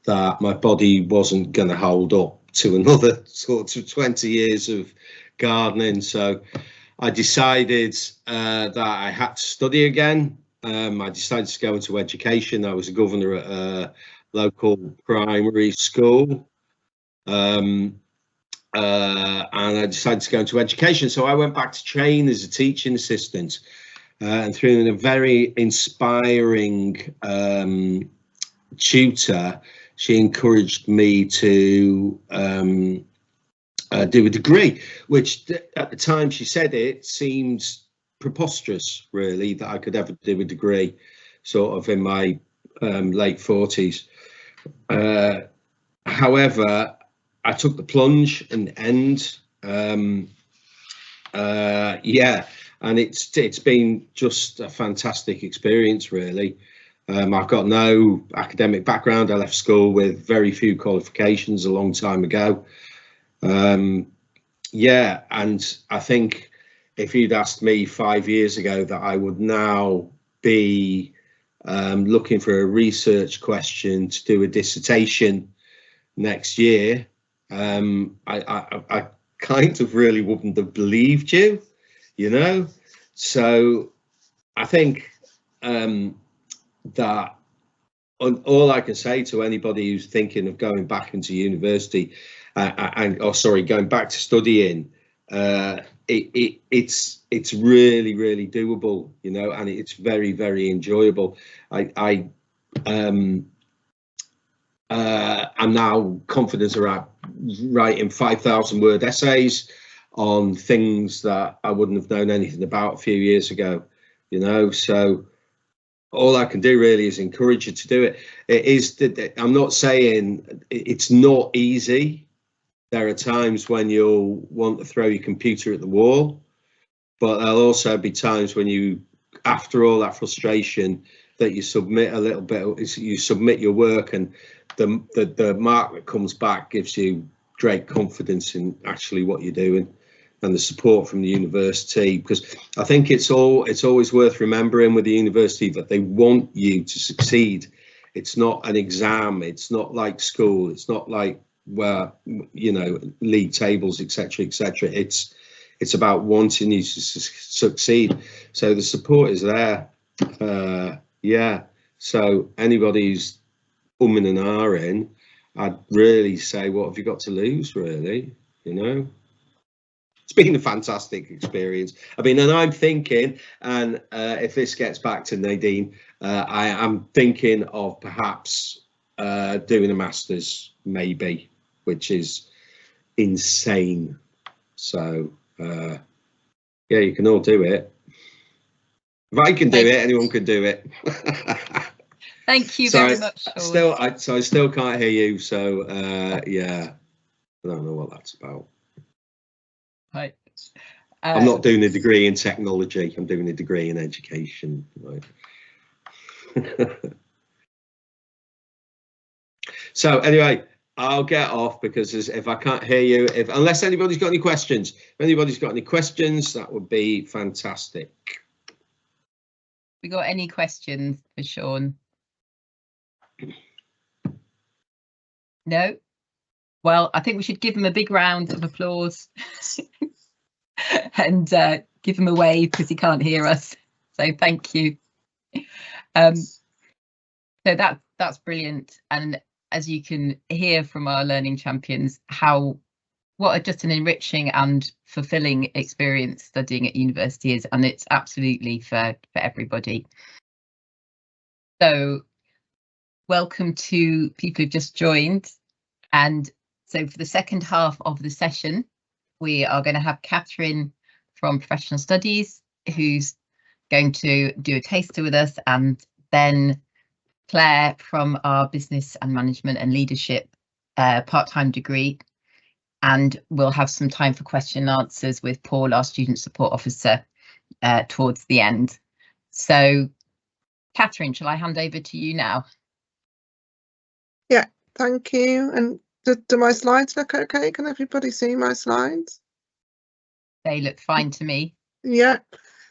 that my body wasn't going to hold up to another sort of 20 years of gardening. So I decided that I had to study again. I decided to go into education. I was a governor at a local primary school. And I decided to go into education. So I went back to train as a teaching assistant, and through a very inspiring tutor, she encouraged me to do a degree, which at the time she said it seemed preposterous, really, that I could ever do a degree sort of in my late 40s. However, I took the plunge in the end. Yeah, and it's been just a fantastic experience, really. I've got no academic background. I left school with very few qualifications a long time ago. Yeah, and I think if you'd asked me 5 years ago that I would now be looking for a research question to do a dissertation next year, I kind of really wouldn't have believed you, you know. So I think that all I can say to anybody who's thinking of going back into university going back to studying, it's really, really doable, you know, and it's very, very enjoyable. I'm now confident around writing 5,000 word essays on things that I wouldn't have known anything about a few years ago, you know. So all I can do really is encourage you to do it. It is that I'm not saying it's not easy. there are times when you'll want to throw your computer at the wall, but there'll also be times when you, after all that frustration, that you submit a little bit, you submit your work, and the mark that comes back gives you great confidence in actually what you're doing, and the support from the university. Because I think it's always worth remembering with the university that they want you to succeed. It's not an exam. It's not like school. It's not like where, you know, league tables, etc., etc. It's about wanting you to succeed. So the support is there. Yeah. So anybody who's umming and ahhing, I'd really say, what have you got to lose, really? You know, it's been a fantastic experience. I mean, and I'm thinking, and if this gets back to Nadine, I am thinking of perhaps doing a master's, maybe, which is insane. So yeah, you can all do it. If I can do it, anyone can do it. Thank you very much. I still can't hear you. So yeah, I don't know what that's about. Right. I'm not doing a degree in technology. I'm doing a degree in education. Right. So anyway, I'll get off, because if I can't hear you, unless anybody's got any questions, if anybody's got any questions, that would be fantastic. We got any questions for Sean? No? Well, I think we should give him a big round of applause and give him a wave, because he can't hear us. So thank you. So that's brilliant. And as you can hear from our learning champions, what just an enriching and fulfilling experience studying at university is, and it's absolutely for everybody. So welcome to people who've just joined. And so for the second half of the session, we are going to have Catherine from Professional Studies, who's going to do a taster with us, and then Claire from our Business and Management and Leadership part-time degree. And we'll have some time for question and answers with Paul, our Student Support Officer, towards the end. So, Catherine, shall I hand over to you now? Yeah, thank you. And do my slides look okay? Can everybody see my slides? They look fine to me. Yeah,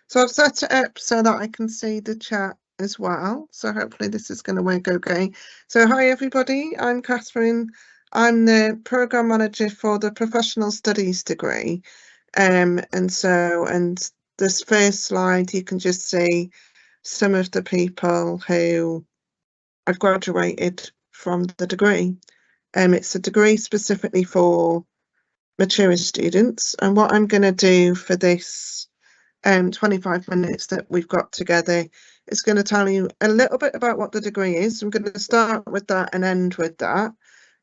so I've set it up so that I can see the chat as well. So hopefully this is going to work okay. So hi everybody, I'm Catherine. I'm the Programme Manager for the Professional Studies degree. And this first slide, you can just see some of the people who have graduated from the degree. It's a degree specifically for mature students. And what I'm going to do for this 25 minutes that we've got together is going to tell you a little bit about what the degree is. I'm going to start with that and end with that,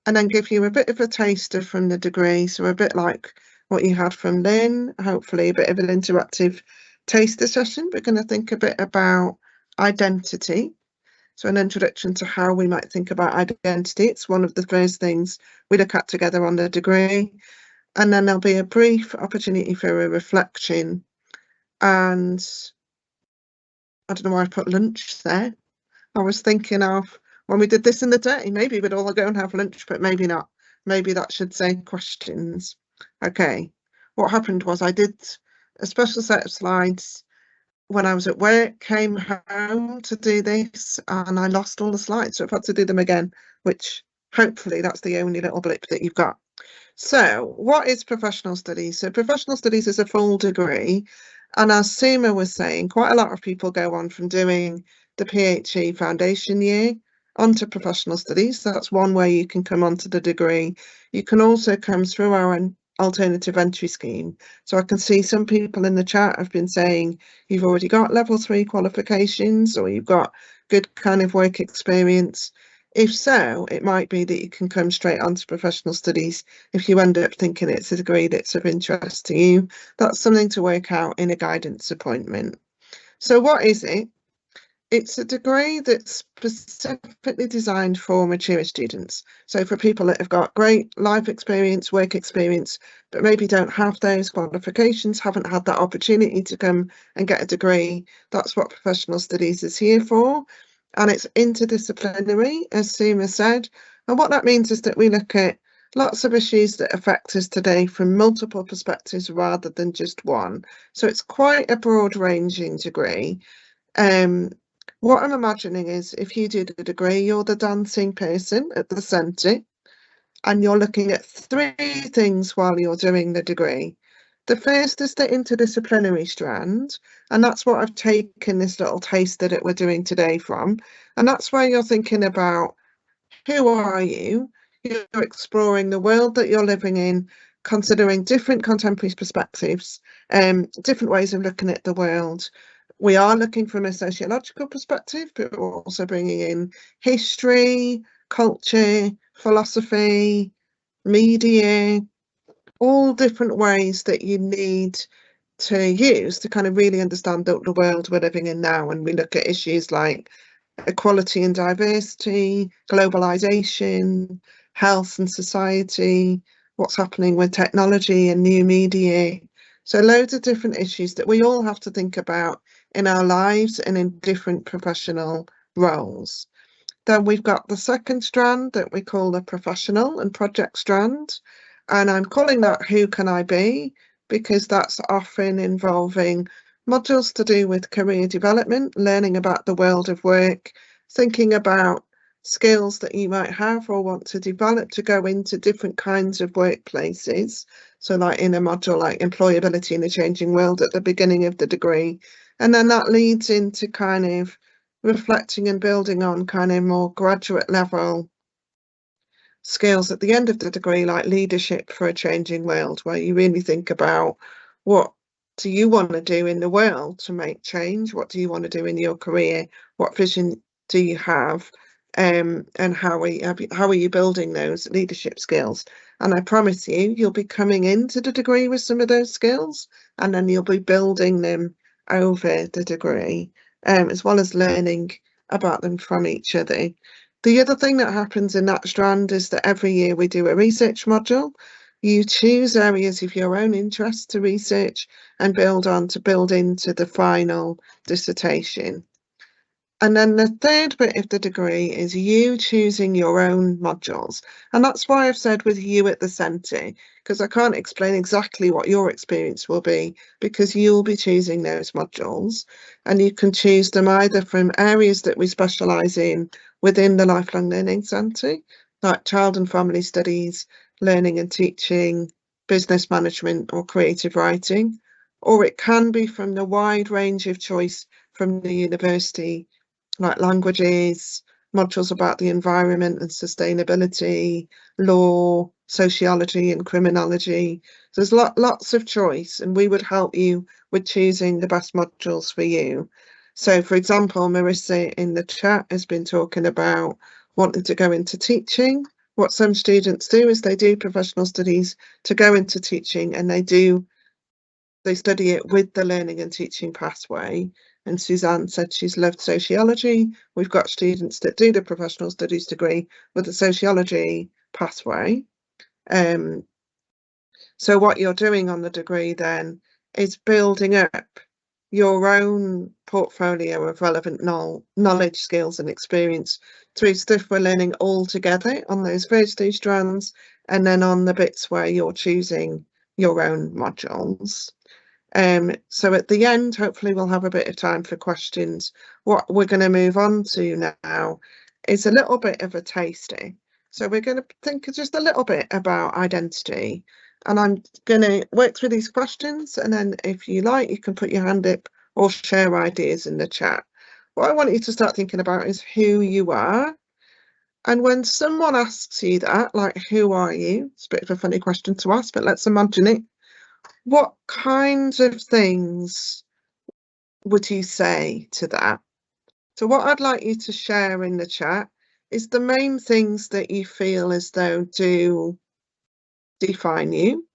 and then give you a bit of a taster from the degree, so a bit like what you had from Lynne, hopefully a bit of an interactive taster session. We're going to think a bit about identity, so an introduction to how we might think about identity. It's one of the first things we look at together on the degree, and then there'll be a brief opportunity for a reflection. And I don't know why I put lunch there. I was thinking of when we did this in the day, maybe we'd all go and have lunch, but maybe not. Maybe that should say questions. Okay, what happened was I did a special set of slides when I was at work, came home to do this, and I lost all the slides, so I've had to do them again, which hopefully that's the only little blip that you've got. So what is professional studies? So professional studies is a full degree, and as Suma was saying, quite a lot of people go on from doing the PhD foundation year onto professional studies. So that's one way you can come onto the degree. You can also come through our alternative entry scheme. So I can see some people in the chat have been saying you've already got level 3 qualifications, or you've got good kind of work experience. If so, it might be that you can come straight onto professional studies if you end up thinking it's a degree that's of interest to you. That's something to work out in a guidance appointment. So what is it? it's a degree that's specifically designed for mature students. So for people that have got great life experience, work experience, but maybe don't have those qualifications, haven't had that opportunity to come and get a degree, that's what professional studies is here for. And it's interdisciplinary, as Suma said. And what that means is that we look at lots of issues that affect us today from multiple perspectives rather than just one. So it's quite a broad-ranging degree. What I'm imagining is if you do the degree, you're the dancing person at the centre, and you're looking at 3 things while you're doing the degree. The first is the interdisciplinary strand, and that's what I've taken this little taster that we're doing today from. And that's where you're thinking about who are you? You're exploring the world that you're living in, considering different contemporary perspectives, different ways of looking at the world. We are looking from a sociological perspective, but we're also bringing in history, culture, philosophy, media, all different ways that you need to use to kind of really understand the world we're living in now. And we look at issues like equality and diversity, globalization, health and society, what's happening with technology and new media. So loads of different issues that we all have to think about in our lives and in different professional roles. Then we've got the second strand that we call the professional and project strand. And I'm calling that Who Can I Be? Because that's often involving modules to do with career development, learning about the world of work, thinking about skills that you might have or want to develop to go into different kinds of workplaces. So like in a module like employability in a changing world at the beginning of the degree. And then that leads into kind of reflecting and building on kind of more graduate level skills at the end of the degree, like leadership for a changing world, where you really think about what do you want to do in the world to make change? What do you want to do in your career? What vision do you have? And how are you building those leadership skills? And I promise you, you'll be coming into the degree with some of those skills, and then you'll be building them over the degree, as well as learning about them from each other. The other thing that happens in that strand is that every year we do a research module. You choose areas of your own interest to research and build into the final dissertation. And then the third bit of the degree is you choosing your own modules. And that's why I've said with you at the centre, because I can't explain exactly what your experience will be, because you'll be choosing those modules. And you can choose them either from areas that we specialise in within the Lifelong Learning Centre, like child and family studies, learning and teaching, business management or creative writing. Or it can be from the wide range of choice from the university, like languages, modules about the environment and sustainability, law, sociology and criminology. So there's lots of choice, and we would help you with choosing the best modules for you. So for example, Marissa in the chat has been talking about wanting to go into teaching. What some students do is they do professional studies to go into teaching, and they study it with the learning and teaching pathway. And Suzanne said she's loved sociology. We've got students that do the professional studies degree with the sociology pathway. So what you're doing on the degree then is building up your own portfolio of relevant knowledge, skills and experience through stuff we're learning all together on those first 2 strands, and then on the bits where you're choosing your own modules. So at the end, hopefully we'll have a bit of time for questions. What we're going to move on to now is a little bit of a taster. So we're going to think just a little bit about identity, and I'm going to work through these questions, and then if you like, you can put your hand up or share ideas in the chat. What I want you to start thinking about is who you are. And when someone asks you that, like, who are you? It's a bit of a funny question to ask, but let's imagine it. What kinds of things would you say to that? So what I'd like you to share in the chat is the main things that you feel as though do define you.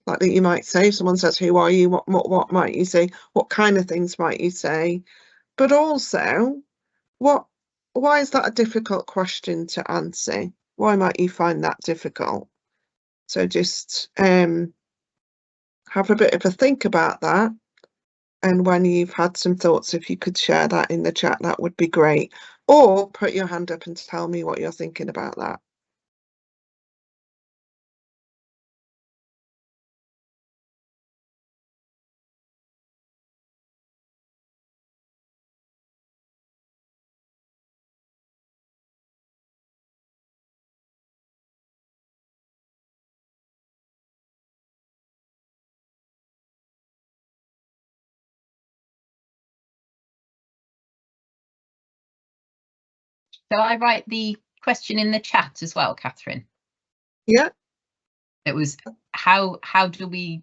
Like that you might say, if someone says, who are you? What might you say? What kind of things might you say? But also, why is that a difficult question to answer? Why might you find that difficult? So just have a bit of a think about that. And when you've had some thoughts, if you could share that in the chat, that would be great. Or put your hand up and tell me what you're thinking about that. Shall I write the question in the chat as well, Catherine? Yeah. It was how do we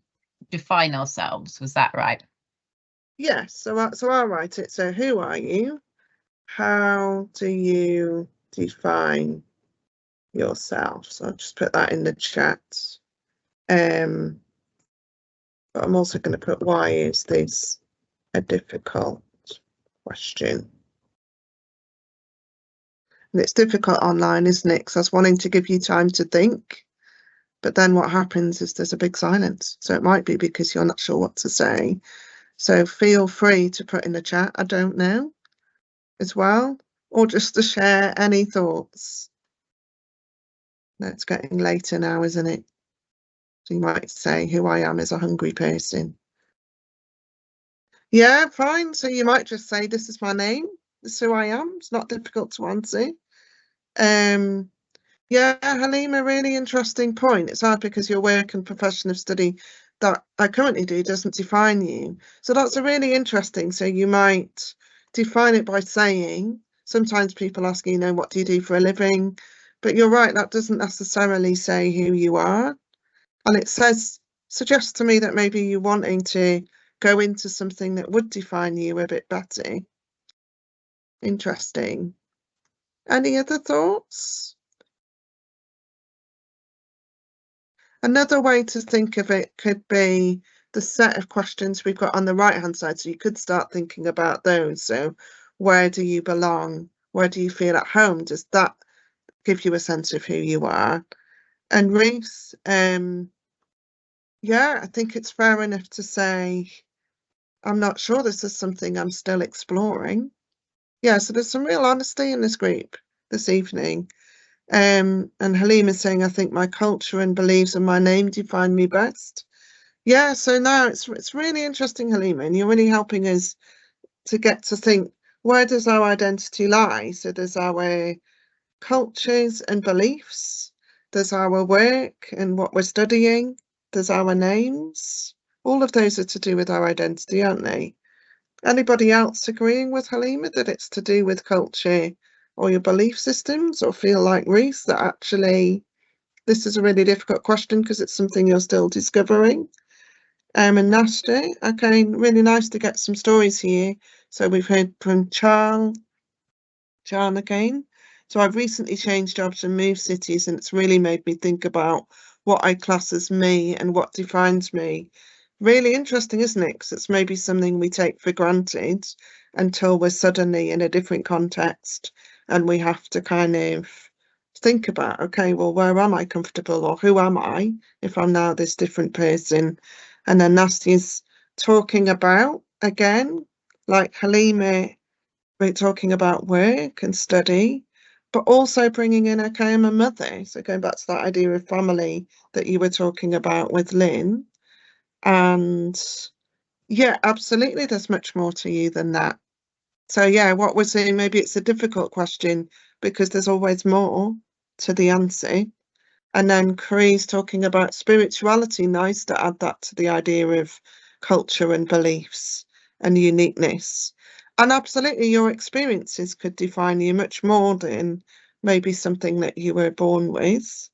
define ourselves? Was that right? Yes. So I'll write it. So who are you? How do you define yourself? So I'll just put that in the chat. But I'm also going to put, why is this a difficult question? And it's difficult online, isn't it? Because I was wanting to give you time to think, but then what happens is there's a big silence. So it might be because you're not sure what to say. So feel free to put in the chat, I don't know, as well, or just to share any thoughts. No, it's getting later now, isn't it? So you might say, who I am is a hungry person. Yeah, fine. So you might just say, this is my name. This is who I am. It's not difficult to answer. Yeah, Halima, really interesting point. It's hard because your work and profession of study that I currently do doesn't define you. So that's a really interesting. So you might define it by saying, sometimes people ask, you know, what do you do for a living? But you're right, that doesn't necessarily say who you are. And it suggests to me that maybe you're wanting to go into something that would define you a bit better. Interesting. Any other thoughts? Another way to think of it could be the set of questions we've got on the right hand side. So you could start thinking about those. So where do you belong? Where do you feel at home? Does that give you a sense of who you are? And Reese, yeah, I think it's fair enough to say, I'm not sure, this is something I'm still exploring. Yeah, so there's some real honesty in this group this evening. And Halima is saying, I think my culture and beliefs and my name define me best. Yeah, so now it's really interesting, Halima, and you're really helping us to get to think, where does our identity lie? So there's our cultures and beliefs, there's our work and what we're studying, there's our names. All of those are to do with our identity, aren't they? Anybody else agreeing with Halima that it's to do with culture or your belief systems, or feel like Reese that actually this is a really difficult question because it's something you're still discovering? And Nasta, okay, really nice to get some stories here. So we've heard from Charl again. So I've recently changed jobs and moved cities, and it's really made me think about what I class as me and what defines me. Really interesting, isn't it? Because it's maybe something we take for granted until we're suddenly in a different context and we have to kind of think about, okay, well, where am I comfortable, or who am I if I'm now this different person? And then Nasty's talking about, again, like Halima, we're talking about work and study, but also bringing in, okay, I'm a mother. So going back to that idea of family that you were talking about with Lynne. And yeah, absolutely, there's much more to you than that. So yeah, what we're saying, maybe it's a difficult question because there's always more to the answer. And then Cree's talking about spirituality. Nice to add that to the idea of culture and beliefs and uniqueness. And absolutely, your experiences could define you much more than maybe something that you were born with.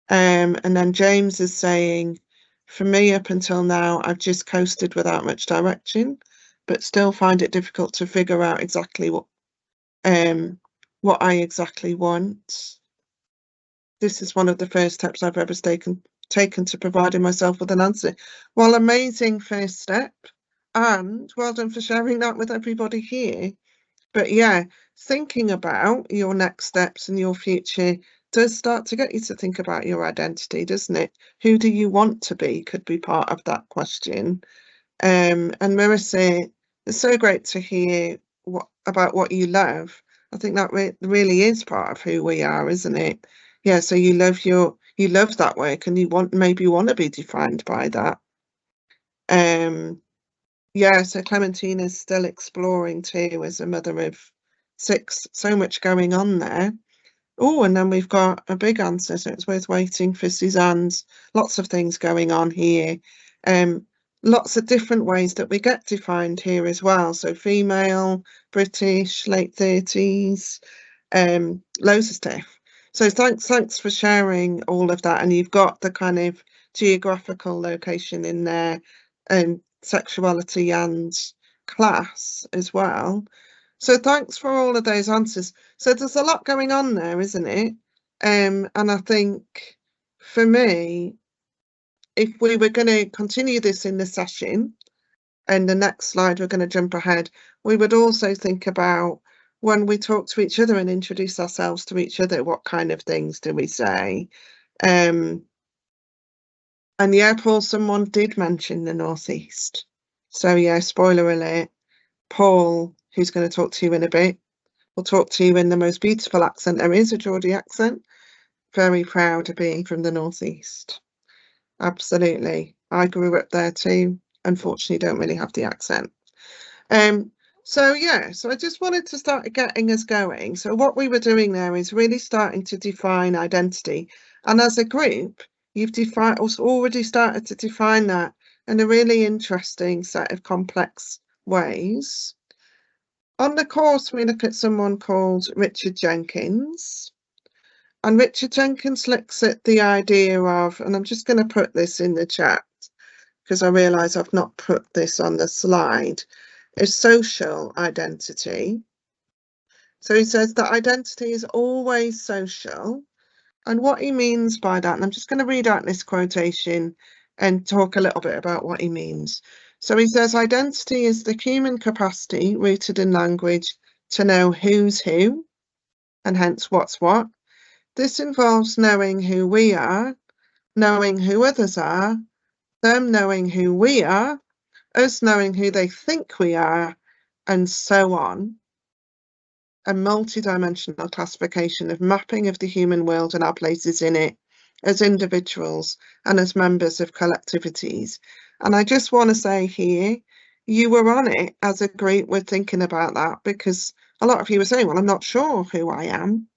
And then James is saying, for me, up until now, I've just coasted without much direction, but still find it difficult to figure out exactly what I exactly want. This is one of the first steps I've ever taken to providing myself with an answer. Well, amazing first step, and well done for sharing that with everybody here. But yeah, thinking about your next steps and your future does start to get you to think about your identity, doesn't it? Who do you want to be could be part of that question. And Marissa, it's so great to hear about what you love. I think that really is part of who we are, isn't it? Yeah, so you love that work, and you maybe want to be defined by that. Yeah, so Clementina's still exploring too as a mother of 6. So much going on there. Oh, and then we've got a big answer, so it's worth waiting for Suzanne's. Lots of things going on here. Lots of different ways that we get defined here as well. So female, British, late 30s, loads of stuff. So thanks for sharing all of that. And you've got the kind of geographical location in there, and sexuality and class as well. So thanks for all of those answers. So there's a lot going on there, isn't it? And I think for me, if we were going to continue this in the session, and the next slide we're going to jump ahead, we would also think about when we talk to each other and introduce ourselves to each other, what kind of things do we say? And yeah, Paul, someone did mention the Northeast. So yeah, spoiler alert, Paul, who's going to talk to you in a bit, will talk to you in the most beautiful accent there is, a Geordie accent. Very proud to be from the Northeast. Absolutely. I grew up there too. Unfortunately, don't really have the accent. So yeah, so I just wanted to start getting us going. So what we were doing there is really starting to define identity. And as a group, you've already started to define that in a really interesting set of complex ways. On the course, we look at someone called Richard Jenkins. And Richard Jenkins looks at the idea of, and I'm just going to put this in the chat because I realise I've not put this on the slide, is social identity. So he says that identity is always social. And what he means by that, and I'm just going to read out this quotation and talk a little bit about what he means. So he says, identity is the human capacity rooted in language to know who's who, and hence what's what. This involves knowing who we are, knowing who others are, them knowing who we are, us knowing who they think we are, and so on. A multi-dimensional classification of mapping of the human world and our places in it as individuals and as members of collectivities. And I just want to say here, you were on it as a group. We're thinking about that because a lot of you were saying, well, I'm not sure who I am.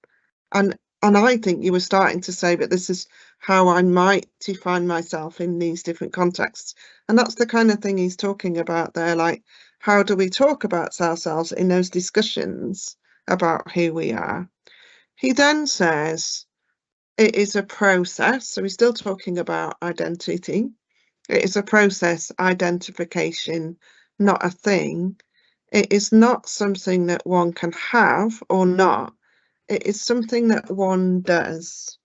And I think you were starting to say, but this is how I might define myself in these different contexts. And that's the kind of thing he's talking about there, like, how do we talk about ourselves in those discussions about who we are? He then says it is a process. So he's still talking about identity. It is a process, identification, not a thing. It is not something that one can have or not. It is something that one does.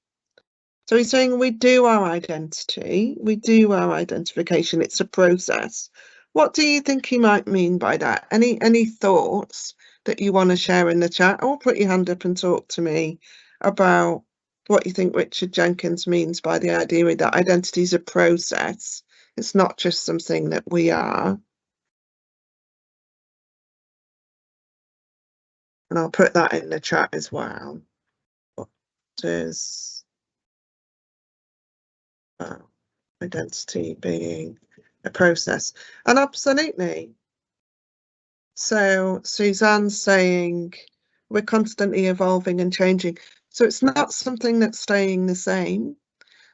So he's saying we do our identity, we do our identification. It's a process. What do you think he might mean by that? Any thoughts that you want to share in the chat, or put your hand up and talk to me about what you think Richard Jenkins means by the idea that identity is a process. It's not just something that we are. And I'll put that in the chat as well. What does identity being a process? And absolutely. So Suzanne's saying we're constantly evolving and changing. So it's not something that's staying the same.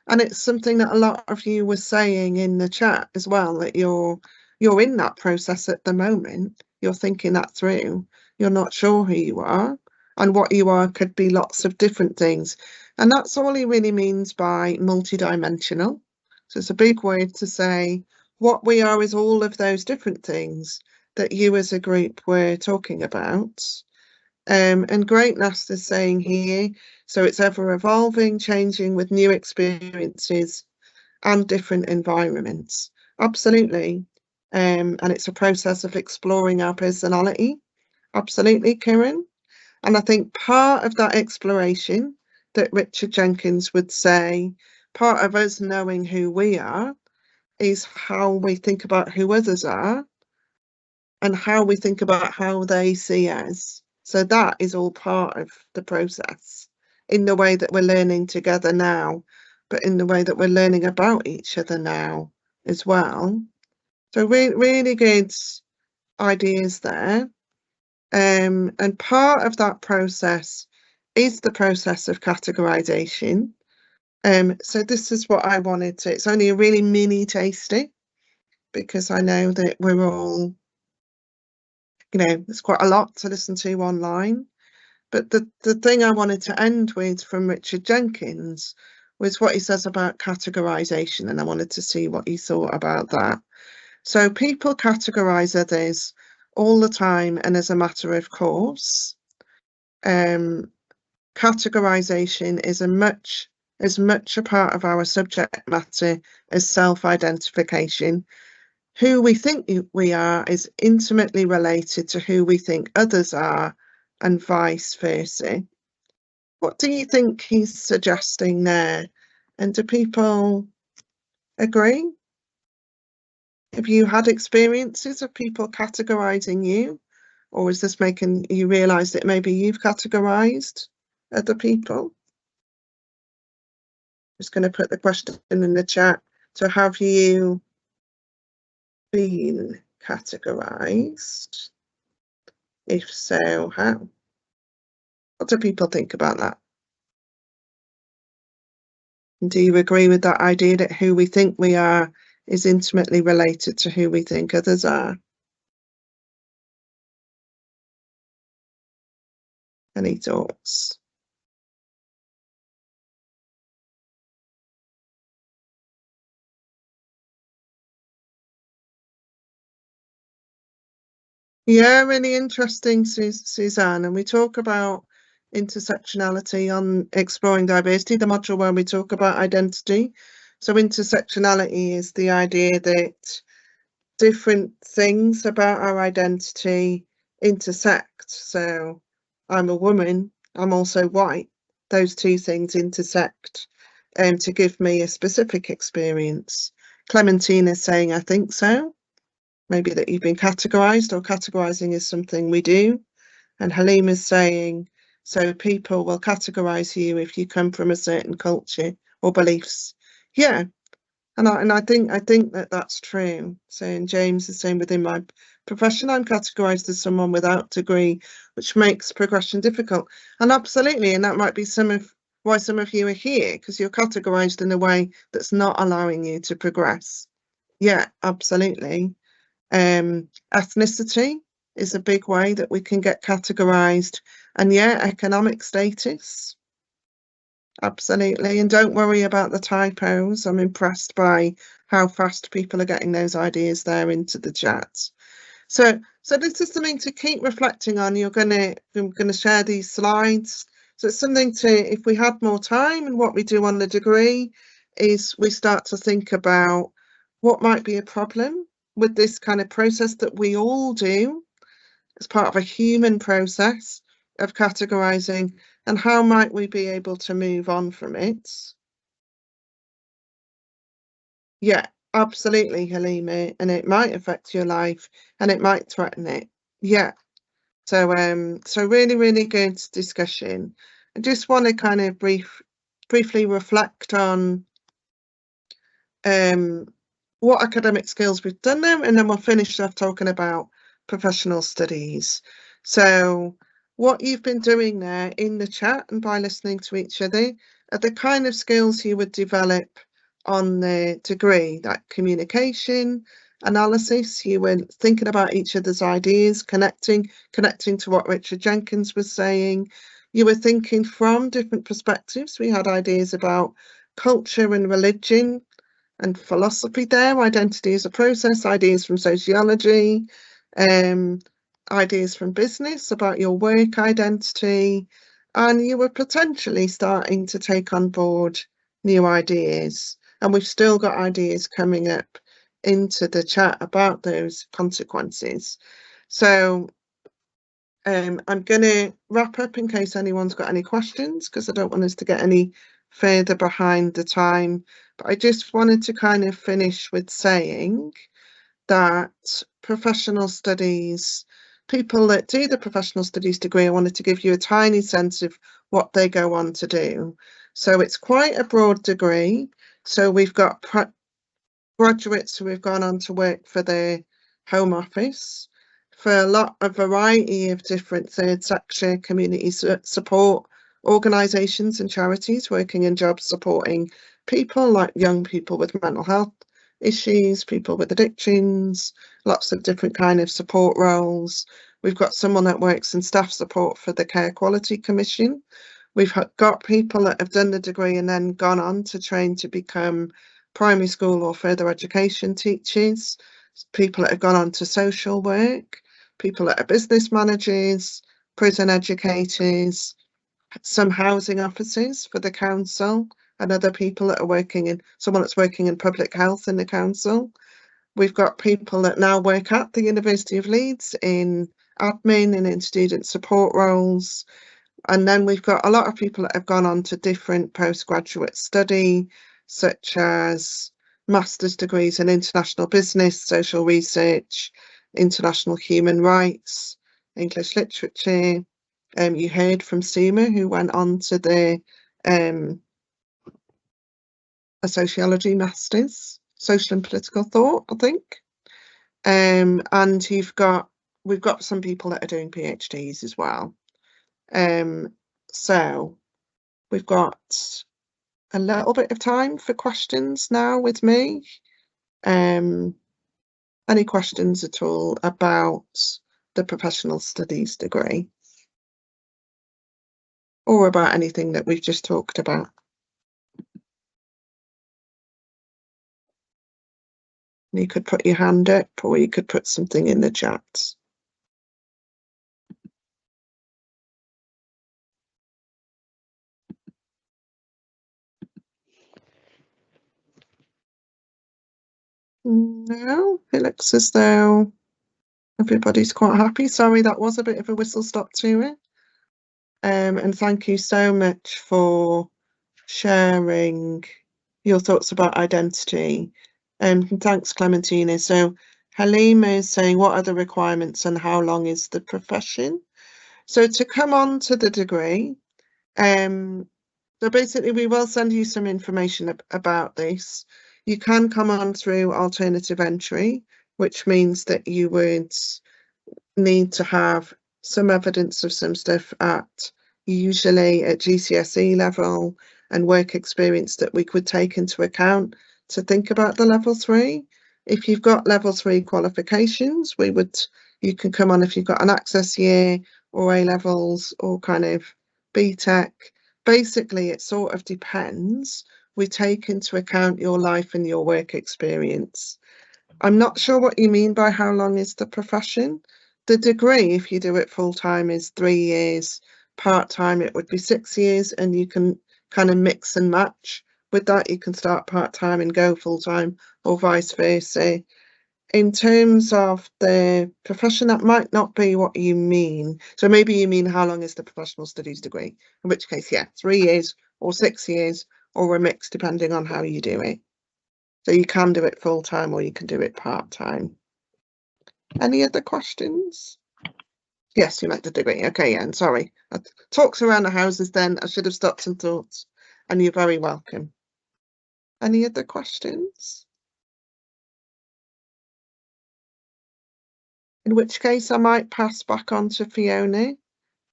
And it's something that a lot of you were saying in the chat as well, that you're in that process at the moment. You're thinking that through. You're not sure who you are, and what you are could be lots of different things. And that's all he really means by multi-dimensional. So it's a big word to say what we are is all of those different things that you as a group were talking about. And greatness is saying here, so it's ever evolving, changing with new experiences and different environments. Absolutely. And it's a process of exploring our personality absolutely, Kieran. And I think part of that exploration that Richard Jenkins would say, part of us knowing who we are is how we think about who others are and how we think about how they see us. So that is all part of the process in the way that we're learning together now, but in the way that we're learning about each other now as well. So really good ideas there. And part of that process is the process of categorization. So this is what I wanted to, it's only a really mini tasty because I know that we're all, you know, there's quite a lot to listen to online. But the thing I wanted to end with from Richard Jenkins was what he says about categorization, and I wanted to see what you thought about that. So people categorize others all the time and as a matter of course. Categorization is as much a part of our subject matter as self-identification. Who we think we are is intimately related to who we think others are, and vice versa. What do you think he's suggesting there? And do people agree? Have you had experiences of people categorizing you? Or is this making you realise that maybe you've categorised other people? Just going to put the question in the chat. So have you been categorised? If so, how? What do people think about that? And do you agree with that idea that who we think we are is intimately related to who we think others are? Any thoughts? Yeah, really interesting, Suzanne. And we talk about intersectionality on Exploring Diversity, the module where we talk about identity. So intersectionality is the idea that different things about our identity intersect. So I'm a woman, I'm also white. Those two things intersect to give me a specific experience. Clementine is saying, I think so. Maybe that you've been categorised, or categorising is something we do. And Halima's saying, so people will categorise you if you come from a certain culture or beliefs. Yeah, and I think that that's true. So and James is saying, within my profession, I'm categorised as someone without degree, which makes progression difficult. And absolutely, and that might be why some of you are here, because you're categorised in a way that's not allowing you to progress. Yeah, absolutely. Ethnicity is a big way that we can get categorised, and yeah, economic status, absolutely. And don't worry about the typos. I'm impressed by how fast people are getting those ideas there into the chat. So this is something to keep reflecting on. I'm gonna share these slides. So it's something to, if we had more time, and what we do on the degree is we start to think about what might be a problem with this kind of process that we all do as part of a human process of categorising, and how might we be able to move on from it? Yeah, absolutely, Halima, and it might affect your life and it might threaten it. Yeah. So really good discussion. I just want to kind of briefly reflect on what academic skills we've done there, and then we'll finish off talking about professional studies. So what you've been doing there in the chat and by listening to each other are the kind of skills you would develop on the degree, that communication, analysis. You were thinking about each other's ideas, connecting to what Richard Jenkins was saying. You were thinking from different perspectives. We had ideas about culture and religion and philosophy there, identity as a process, ideas from sociology, ideas from business about your work identity, and you were potentially starting to take on board new ideas. And we've still got ideas coming up into the chat about those consequences. So I'm going to wrap up in case anyone's got any questions, because I don't want us to get any further behind the time. But I just wanted to kind of finish with saying that professional studies, people that do the professional studies degree, I wanted to give you a tiny sense of what they go on to do. So it's quite a broad degree. So we've got graduates who have gone on to work for the Home Office, for a variety of different third sector community support organisations and charities working in jobs supporting people like young people with mental health issues, people with addictions, lots of different kind of support roles. We've got someone that works in staff support for the Care Quality Commission. We've got people that have done the degree and then gone on to train to become primary school or further education teachers, people that have gone on to social work, people that are business managers, prison educators, some housing officers for the council, and other people that are working in, someone that's working in public health in the council. We've got people that now work at the University of Leeds in admin and in student support roles. And then we've got a lot of people that have gone on to different postgraduate study, such as master's degrees in international business, social research, international human rights, English literature. You heard from Seema, who went on to the a sociology masters, social and political thought, I think. And we've got some people that are doing PhDs as well. So we've got a little bit of time for questions now with me. Any questions at all about the professional studies degree? Or about anything that we've just talked about? You could put your hand up, or you could put something in the chat. No, it looks as though everybody's quite happy. Sorry, that was a bit of a whistle stop to it. And thank you so much for sharing your thoughts about identity. Thanks, Clementina. So Halima is saying, what are the requirements and how long is the profession? So to come on to the degree, so basically we will send you some information about this. You can come on through alternative entry, which means that you would need to have some evidence of some stuff usually at GCSE level and work experience that we could take into account to think about the level 3. If you've got level 3 qualifications, you can come on if you've got an access year or A levels or kind of BTEC. Basically, it sort of depends. We take into account your life and your work experience. I'm not sure what you mean by how long is the profession. The degree, if you do it full time, is 3 years. Part time, it would be 6 years, and you can kind of mix and match with that. You can start part time and go full time, or vice versa. In terms of the profession, that might not be what you mean. So maybe you mean how long is the professional studies degree, in which case, yeah, 3 years or 6 years or a mix depending on how you do it. So you can do it full time or you can do it part time. Any other questions? Yes, you meant the degree. Okay, yeah, and sorry. Talks around the houses then. I should have stopped and thought. And you're very welcome. Any other questions? In which case I might pass back on to Fiona.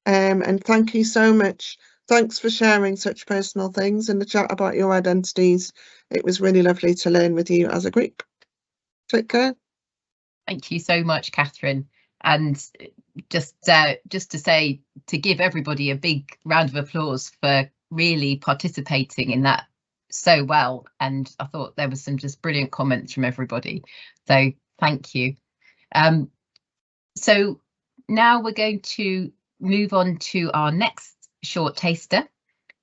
And thank you so much. Thanks for sharing such personal things in the chat about your identities. It was really lovely to learn with you as a group. Take care. Thank you so much, Catherine. And just to say, to give everybody a big round of applause for really participating in that so well. And I thought there was some just brilliant comments from everybody. So thank you. So now we're going to move on to our next short taster,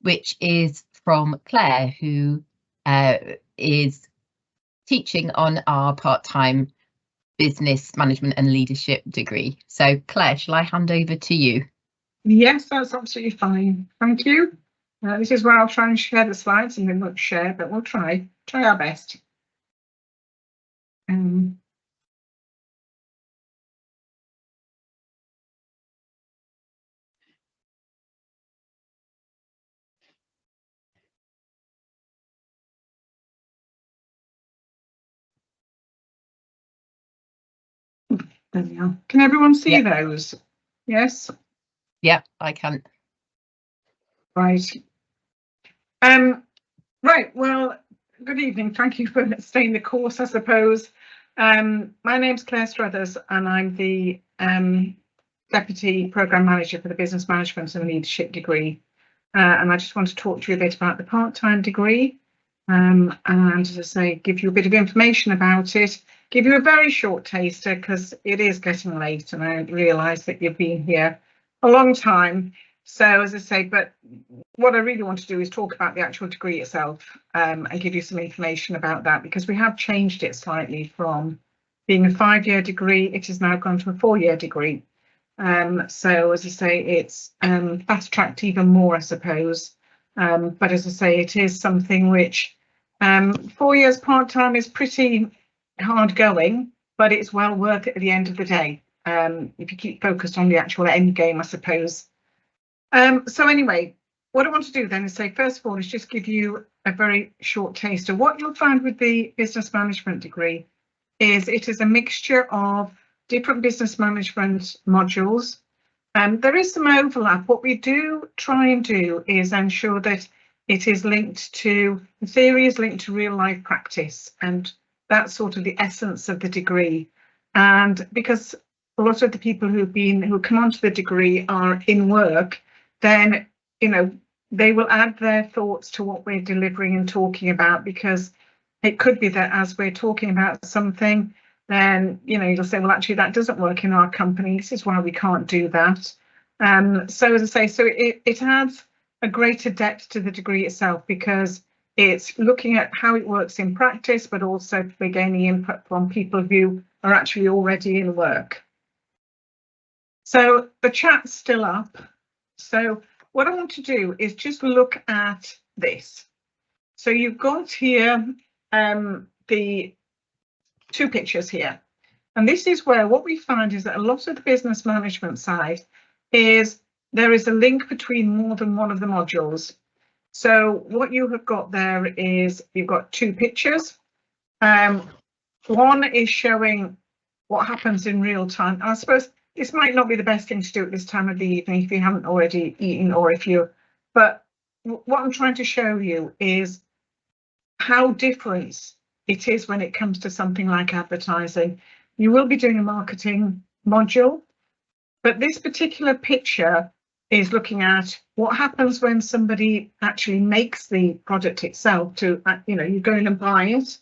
which is from Claire, who is teaching on our part-time business management and leadership degree. So Claire, shall I hand over to you? Yes, that's absolutely fine. Thank you. This is where I'll try and share the slides, and we won't share, but we'll try our best. There we are. Can everyone see those? Yes? Yeah, I can. Right. Right, well, good evening. Thank you for staying the course, I suppose. My name's Claire Struthers, and I'm the Deputy Programme Manager for the Business Management and Leadership degree. And I just want to talk to you a bit about the part-time degree, and as I say, give you a bit of information about it, give you a very short taster because it is getting late and I realise that you've been here a long time. So as I say, but what I really want to do is talk about the actual degree itself, and give you some information about that, because we have changed it slightly from being a 5-year degree. It has now gone to a 4-year degree. So as I say, it's fast tracked even more, I suppose. But as I say, it is something which 4 years part-time is pretty hard going, but it's well worth it at the end of the day, if you keep focused on the actual end game, I suppose. So anyway, what I want to do then is say, first of all, is just give you a very short taster. What you'll find with the business management degree is it is a mixture of different business management modules. There is some overlap. What we do try and do is ensure that it is linked to, the theory is linked to real life practice, and that's sort of the essence of the degree. And because a lot of the people who come onto the degree are in work, then, you know, they will add their thoughts to what we're delivering and talking about, because it could be that as we're talking about something, then, you know, you'll say, well, actually, that doesn't work in our company. This is why we can't do that. So as I say, so it adds a greater depth to the degree itself, because it's looking at how it works in practice, but also we're gaining input from people who are actually already in work. So the chat's still up. So what I want to do is just look at this. So you've got here the 2 pictures here. And this is where what we find is that a lot of the business management side is there is a link between more than one of the modules. So what you have got there is you've got 2 pictures. One is showing what happens in real time. I suppose this might not be the best thing to do at this time of the evening if you haven't already eaten, or if you, but what I'm trying to show you is how different it is when it comes to something like advertising. You will be doing a marketing module, but this particular picture is looking at what happens when somebody actually makes the product itself to, you know, you go in and buy it.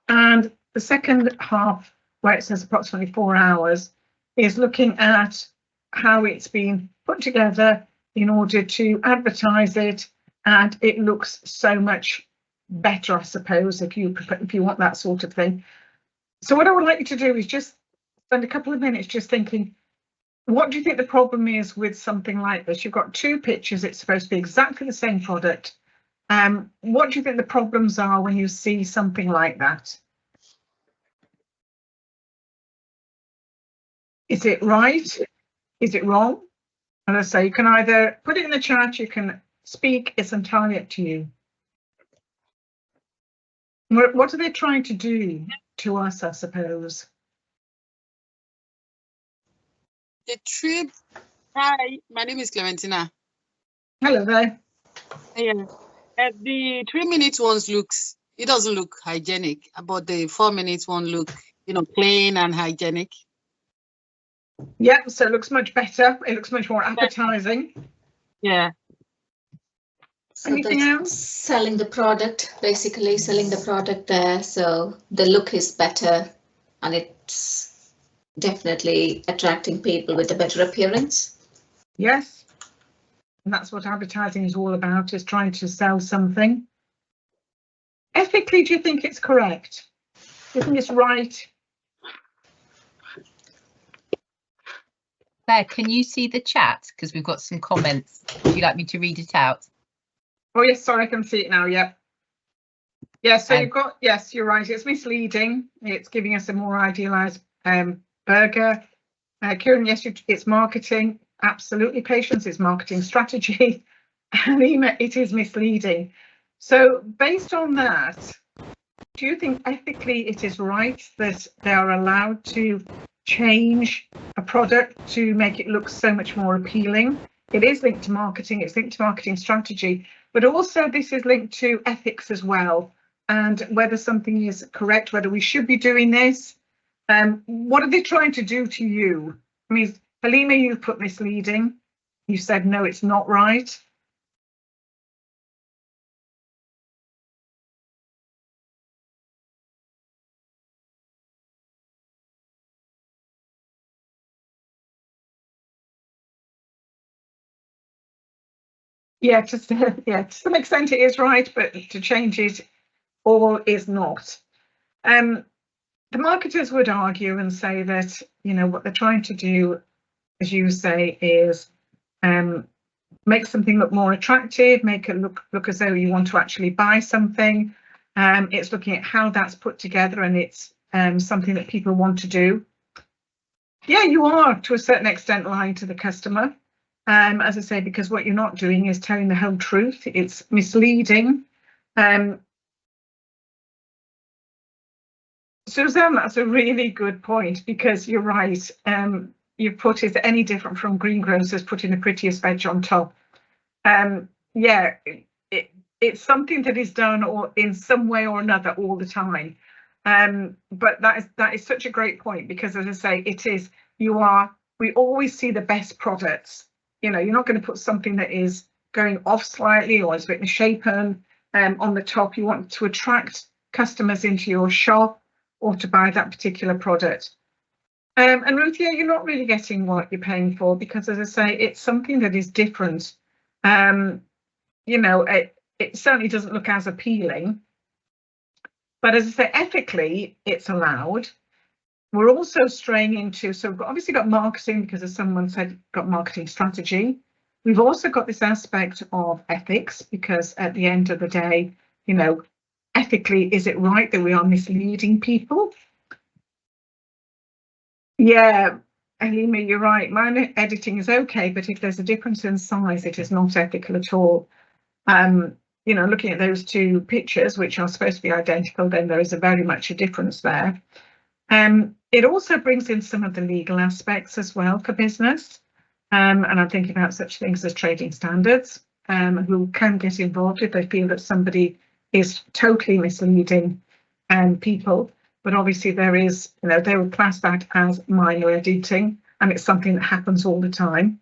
And the second half, where it says approximately 4 hours, is looking at how it's been put together in order to advertise it, and it looks so much better, I suppose, if you want that sort of thing. So what I would like you to do is just spend a couple of minutes just thinking, what do you think the problem is with something like this? You've got 2 pictures, it's supposed to be exactly the same product. What do you think the problems are when you see something like that? Is it right? Is it wrong? And I say, you can either put it in the chat, you can speak, it's entirely up to you. What are they trying to do to us, I suppose? The trip. Hi, my name is Clementina. Hello there. Yeah. The 3-minute ones it doesn't look hygienic, but the 4-minute one look, you know, clean and hygienic. Yeah, so it looks much better. It looks much more appetizing. Yeah. So anything else? Selling the product, basically selling the product there. So the look is better and it's definitely attracting people with a better appearance. Yes. And that's what advertising is all about, is trying to sell something. Ethically, do you think it's correct? Do you think it's right? Claire, can you see the chat? Because we've got some comments. Would you like me to read it out? Oh yes, sorry, I can see it now. Yep. Yeah, so you've got, yes, you're right. It's misleading. It's giving us a more idealised burger. Kieran, yes, it's marketing. Absolutely, Patience, it's marketing strategy. And it is misleading. So based on that, do you think ethically it is right that they are allowed to change a product to make it look so much more appealing? It is linked to marketing, it's linked to marketing strategy, but also this is linked to ethics as well, and whether something is correct, whether we should be doing this. What are they trying to do to you? I mean, Halima, you put misleading. You said, no, it's not right. Yeah, to some extent it is right, but to change it all is not. The marketers would argue and say that, you know, what they're trying to do, as you say, is make something look more attractive, make it look as though you want to actually buy something. It's looking at how that's put together, and it's something that people want to do. Yeah, you are to a certain extent lying to the customer. As I say, because what you're not doing is telling the whole truth. It's misleading. Suzanne, that's a really good point, because you're right. You've put, is it any different from greengrocers putting the prettiest veg on top? Yeah, it's something that is done or in some way or another all the time. But that is such a great point, because as I say, it is, we always see the best products. You know, you're not going to put something that is going off slightly or is a bit misshapen on the top. You want to attract customers into your shop or to buy that particular product. And Ruth, yeah, you're not really getting what you're paying for, because as I say, it's something that is different. You know, it certainly doesn't look as appealing. But as I say, ethically, it's allowed. We're also straying into, so we've obviously got marketing, because as someone said, got marketing strategy. We've also got this aspect of ethics, because at the end of the day, you know, ethically, is it right that we are misleading people? Yeah, Halima, you're right. My editing is okay, but if there's a difference in size, it is not ethical at all. You know, looking at those two pictures, which are supposed to be identical, then there is very much a difference there. It also brings in some of the legal aspects as well for business. And I'm thinking about such things as trading standards, who can get involved if they feel that somebody is totally misleading people. But obviously there is, you know, they would class that as minor editing, and it's something that happens all the time.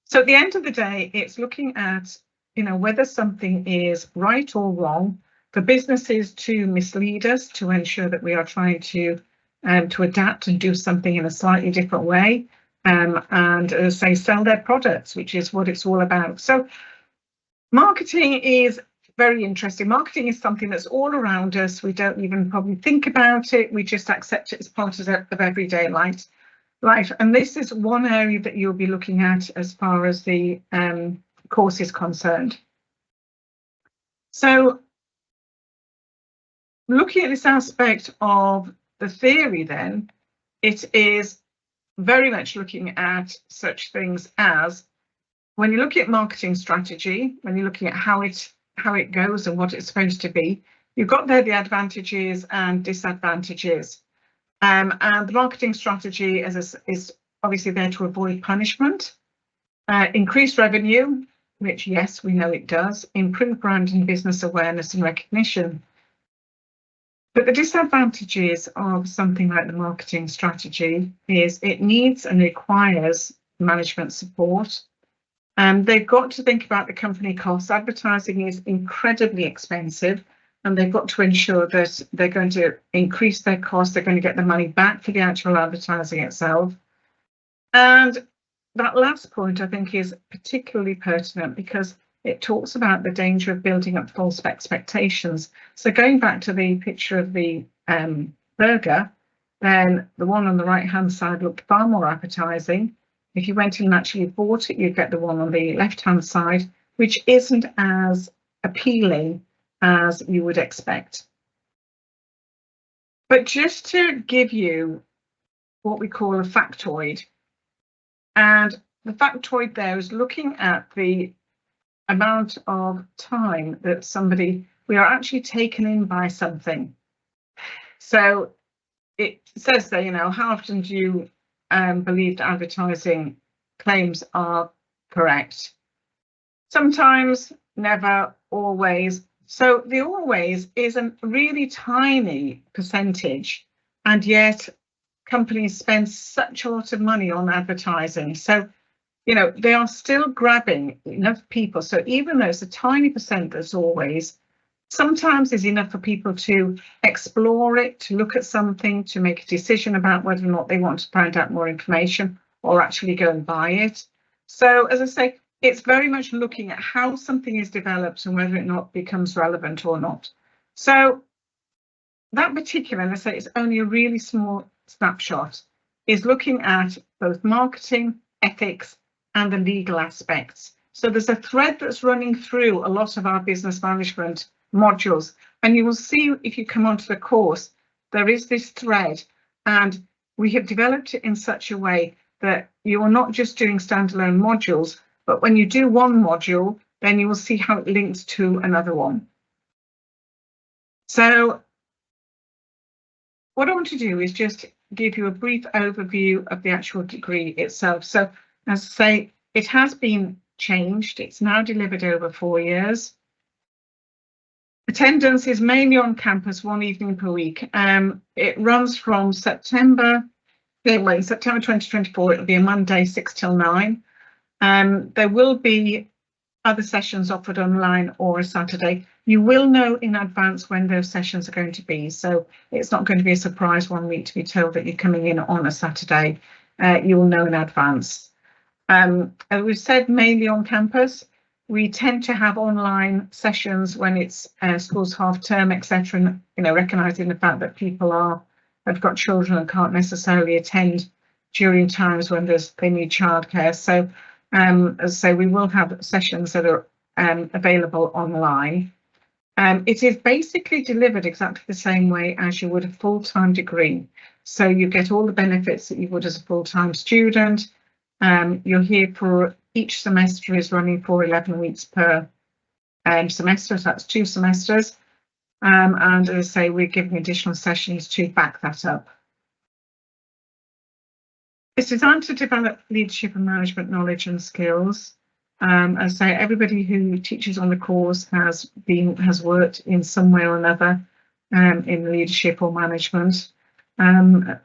So at the end of the day, it's looking at, you know, whether something is right or wrong for businesses to mislead us, to ensure that we are trying to adapt and do something in a slightly different way, and say sell their products, which is what it's all about. So marketing is very interesting. Marketing is something that's all around us. We don't even probably think about it. We just accept it as part of everyday life. And this is one area that you'll be looking at as far as the course is concerned. So looking at this aspect of the theory, then, it is very much looking at such things as, when you look at marketing strategy, when you're looking at how it goes and what it's supposed to be, you've got there the advantages and disadvantages. And the marketing strategy is obviously there to avoid punishment, increase revenue, which, yes, we know it does, improve brand and business awareness and recognition. But the disadvantages of something like the marketing strategy is it needs and requires management support. And they've got to think about the company costs. Advertising is incredibly expensive, and they've got to ensure that they're going to increase their costs. They're going to get the money back for the actual advertising itself. And that last point, I think, is particularly pertinent, because it talks about the danger of building up false expectations. So going back to the picture of the burger, then the one on the right hand side looked far more appetizing. If you went in and actually bought it, you'd get the one on the left hand side, which isn't as appealing as you would expect. But just to give you what we call a factoid, and the factoid there is looking at the amount of time that we are actually taken in by something. So it says there, how often do you believe that advertising claims are correct? Sometimes, never, always. So the always is a really tiny percentage, and yet companies spend such a lot of money on advertising. So, they are still grabbing enough people. So even though it's a tiny percent that's always, sometimes is enough for people to explore it, to look at something, to make a decision about whether or not they want to find out more information or actually go and buy it. So as I say, it's very much looking at how something is developed and whether or not becomes relevant or not. So that particular, and I say it's only a really small snapshot, is looking at both marketing, ethics, and the legal aspects. So there's a thread that's running through a lot of our business management modules, and you will see if you come onto the course, there is this thread, and we have developed it in such a way that you are not just doing standalone modules, but when you do one module, then you will see how it links to another one. So what I want to do is just give you a brief overview of the actual degree itself. So as I say, it has been changed. It's now delivered over 4 years. Attendance is mainly on campus 1 evening per week. It runs from September 2024, it'll be a Monday 6 till 9. There will be other sessions offered online or a Saturday. You will know in advance when those sessions are going to be, so it's not going to be a surprise 1 week to be told that you're coming in on a Saturday. You will know in advance. As we've said, mainly on campus. We tend to have online sessions when it's school's half term, etc. And recognising the fact that people have got children and can't necessarily attend during times when they need childcare. So as I say, we will have sessions that are available online. It is basically delivered exactly the same way as you would a full-time degree. So you get all the benefits that you would as a full-time student. You're here for each semester is running for 11 weeks per semester, so that's 2 semesters. And as I say, we're giving additional sessions to back that up. It's designed to develop leadership and management knowledge and skills. As I say, everybody who teaches on the course has worked in some way or another in leadership or management and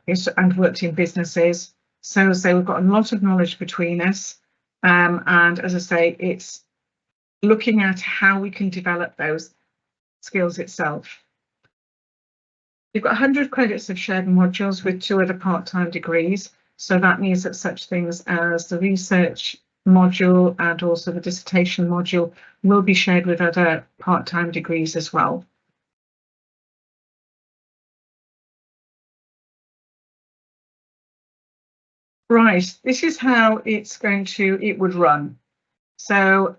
worked in businesses. So we've got a lot of knowledge between us. And as I say, it's looking at how we can develop those skills itself. You've got 100 credits of shared modules with 2 other part-time degrees. So that means that such things as the research module and also the dissertation module will be shared with other part-time degrees as well. Right, this is how it would run. So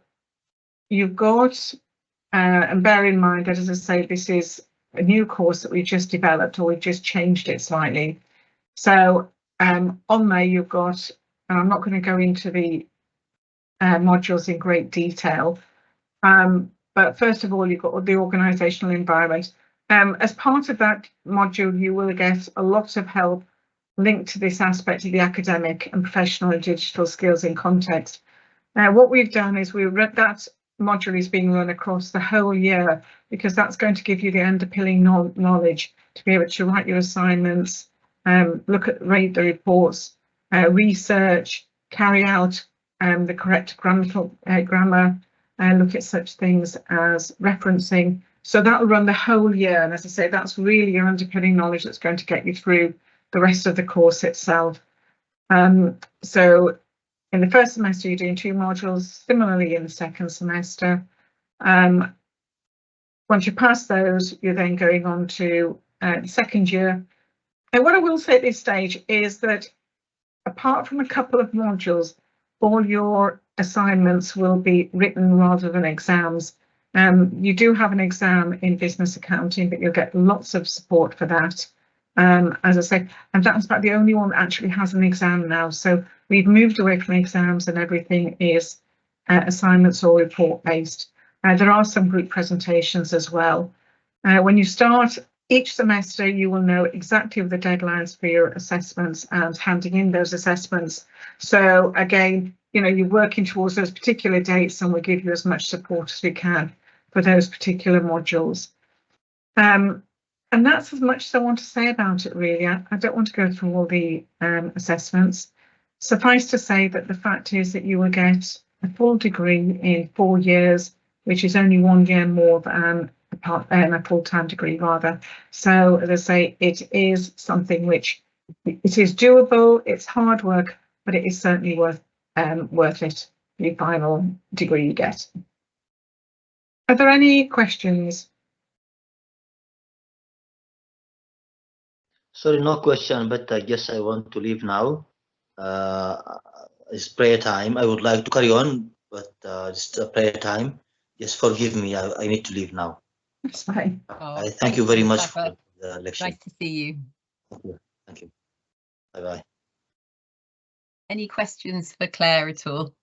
you've got, and bear in mind that, as I say, this is a new course that we've just developed, or we've just changed it slightly. So on there you've got, and I'm not going to go into the modules in great detail, but first of all, you've got the organisational environment. As part of that module, you will get a lot of help linked to this aspect of the academic and professional and digital skills in context. What we've done is that module is being run across the whole year, because that's going to give you the underpinning knowledge to be able to write your assignments, rate the reports, research, carry out the correct grammar, look at such things as referencing. So that will run the whole year, and as I say, that's really your underpinning knowledge that's going to get you through the rest of the course itself. So in the first semester, you're doing 2 modules, similarly in the second semester. Once you pass those, you're then going on to the second year, And what I will say at this stage is that apart from a couple of modules, all your assignments will be written rather than exams. You do have an exam in business accounting, but you'll get lots of support for that. As I say, and that's about the only one that actually has an exam now. So we've moved away from exams and everything is assignments or report based. There are some group presentations as well. When you start each semester, you will know exactly the deadlines for your assessments and handing in those assessments. So again, you know, you're working towards those particular dates and we'll give you as much support as we can for those particular modules. And that's as much as I want to say about it, really. I don't want to go through all the assessments. Suffice to say that the fact is that you will get a full degree in 4 years, which is only 1 year more than a full-time degree rather. So as I say, it is something which it is doable, it's hard work, but it is certainly worth it, the final degree you get. Are there any questions? Sorry, no question, but I guess I want to leave now. It's prayer time. I would like to carry on, but it's prayer time. Just forgive me, I need to leave now. That's fine. Thank you very much for the lecture. Nice to see you. Thank you. Thank you. Bye-bye. Any questions for Claire at all?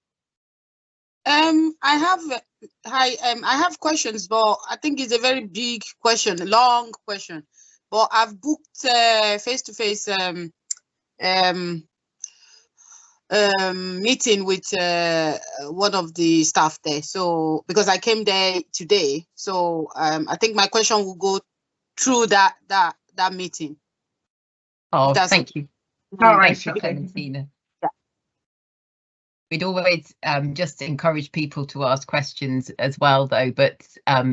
I have questions, but I think it's a very big question, long question. But I've booked face-to-face meeting with one of the staff there. So because I came there today, so I think my question will go through that meeting. Oh, thank you. All right, thank you, Clementina. We'd always just encourage people to ask questions as well, though. But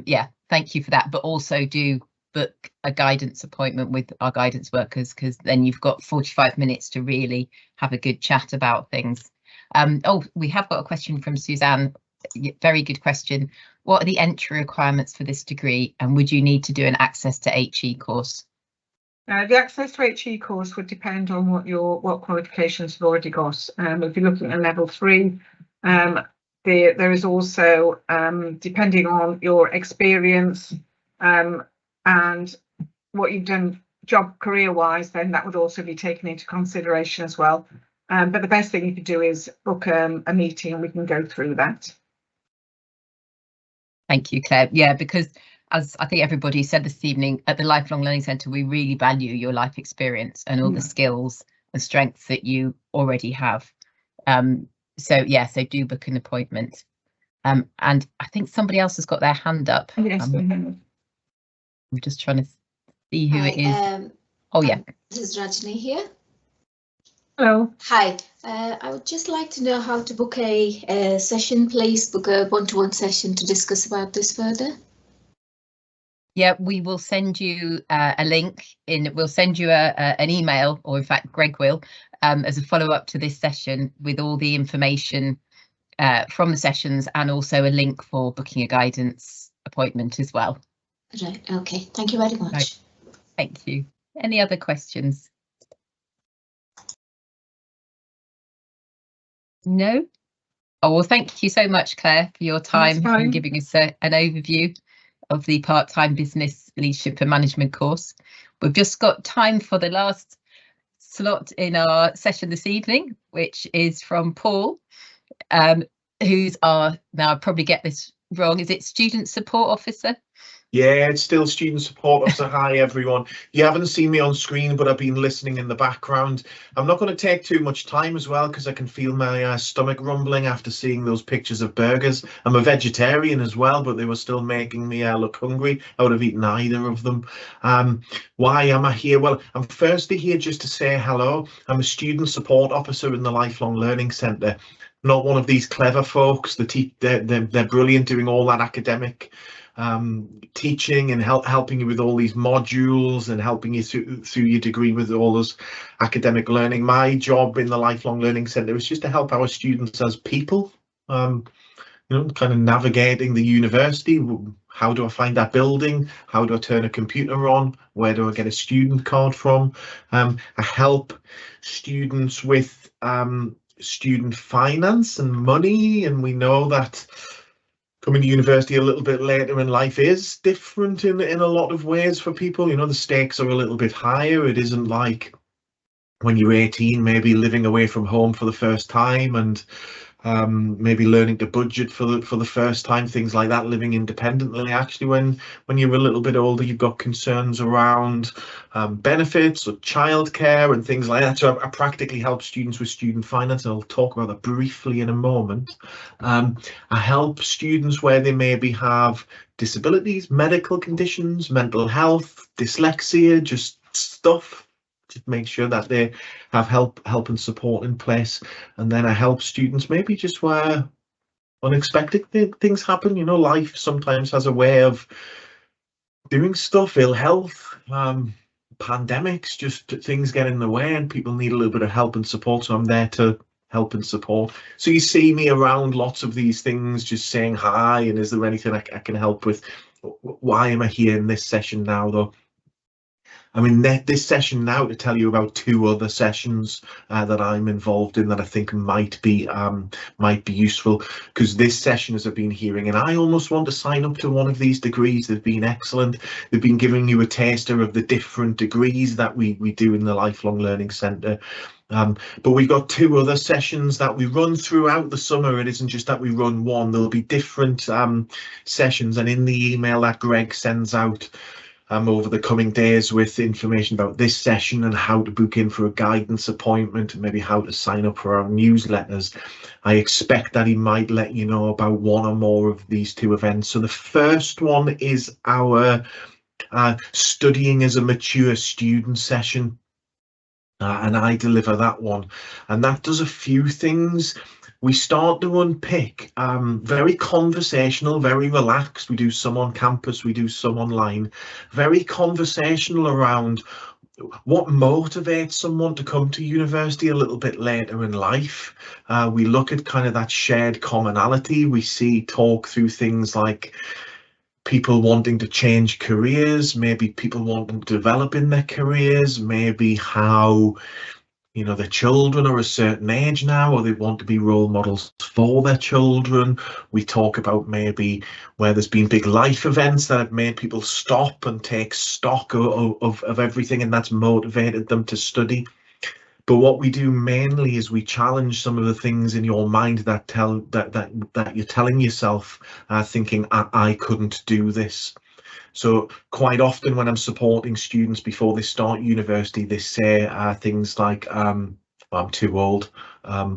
yeah, thank you for that. But also do book a guidance appointment with our guidance workers, because then you've got 45 minutes to really have a good chat about things. Oh, we have got a question from Suzanne. Very good question. What are the entry requirements for this degree, and would you need to do an access to HE course? The access to HE course would depend on what qualifications you've already got. If you're looking at level 3, there is also, depending on your experience and what you've done job career-wise, then that would also be taken into consideration as well. But the best thing you could do is book a meeting and we can go through that. Thank you, Claire. Yeah, because as I think everybody said this evening, at the Lifelong Learning Centre, we really value your life experience and all the skills and strengths that you already have. So yeah, so do book an appointment. And I think somebody else has got their hand up. Yes, I'm just trying to see who it is. Oh yeah. This is Rajni here. Hello. Hi. I would just like to know how to book a session, please. Book a one-to-one session to discuss about this further. Yeah, we will send you a link we'll send you an email, or in fact Greg will, as a follow-up to this session with all the information from the sessions, and also a link for booking a guidance appointment as well. Right, okay, thank you very much. Right. Thank you. Any other questions? No? Oh, well, thank you so much, Claire, for your time and giving us an overview of the part-time business leadership and management course. We've just got time for the last slot in our session this evening, which is from Paul, who's our, now I'll probably get this wrong, is it student support officer? Yeah, it's still student support officer. Hi everyone. You haven't seen me on screen, but I've been listening in the background. I'm not going to take too much time as well, because I can feel my stomach rumbling after seeing those pictures of burgers. I'm a vegetarian as well, but they were still making me look hungry. I would have eaten either of them. Why am I here? Well, I'm firstly here just to say hello. I'm a student support officer in the Lifelong Learning Centre. Not one of these clever folks. They're brilliant doing all that academic teaching and helping you with all these modules and helping you through your degree with all those academic learning. My job in the Lifelong Learning Centre is just to help our students as people. you know, kind of navigating the university. How do I find that building? How do I turn a computer on? Where do I get a student card from? I help students with student finance and money, and we know that coming to university a little bit later in life is different in a lot of ways for people. You know, the stakes are a little bit higher. It isn't like when you're 18, maybe living away from home for the first time, and maybe learning to budget for the first time, things like that, living independently. Actually, when you're a little bit older, you've got concerns around benefits or childcare and things like that. So I practically help students with student finance, and I'll talk about that briefly in a moment. I help students where they maybe have disabilities, medical conditions, mental health, dyslexia, just stuff. Just make sure that they have help and support in place. And then I help students maybe just where unexpected things happen. You know, life sometimes has a way of doing stuff, ill health, pandemics, just things get in the way and people need a little bit of help and support. So I'm there to help and support. So you see me around lots of these things, just saying hi, and is there anything I can help with? Why am I here in this session now, though? I'm in this session now to tell you about 2 other sessions that I'm involved in that I think might be useful, because this session, as I've been hearing, and I almost want to sign up to one of these degrees. They've been excellent. They've been giving you a taster of the different degrees that we do in the Lifelong Learning Centre. But we've got 2 other sessions that we run throughout the summer. It isn't just that we run one. There'll be different sessions, and in the email that Greg sends out over the coming days with information about this session and how to book in for a guidance appointment and maybe how to sign up for our newsletters, I expect that he might let you know about 1 or more of these 2 events. So the first one is our studying as a mature student session, and I deliver that one, and that does a few things. We start to unpick, very conversational, very relaxed. We do some on campus, we do some online, very conversational around what motivates someone to come to university a little bit later in life. We look at kind of that shared commonality. We talk through things like people wanting to change careers, maybe people wanting to develop in their careers, maybe how, you know, their children are a certain age now, or they want to be role models for their children. We talk about maybe where there's been big life events that have made people stop and take stock of everything, and that's motivated them to study. But what we do mainly is we challenge some of the things in your mind that you're telling yourself, thinking, I couldn't do this. So quite often when I'm supporting students before they start university, they say things like, I'm too old,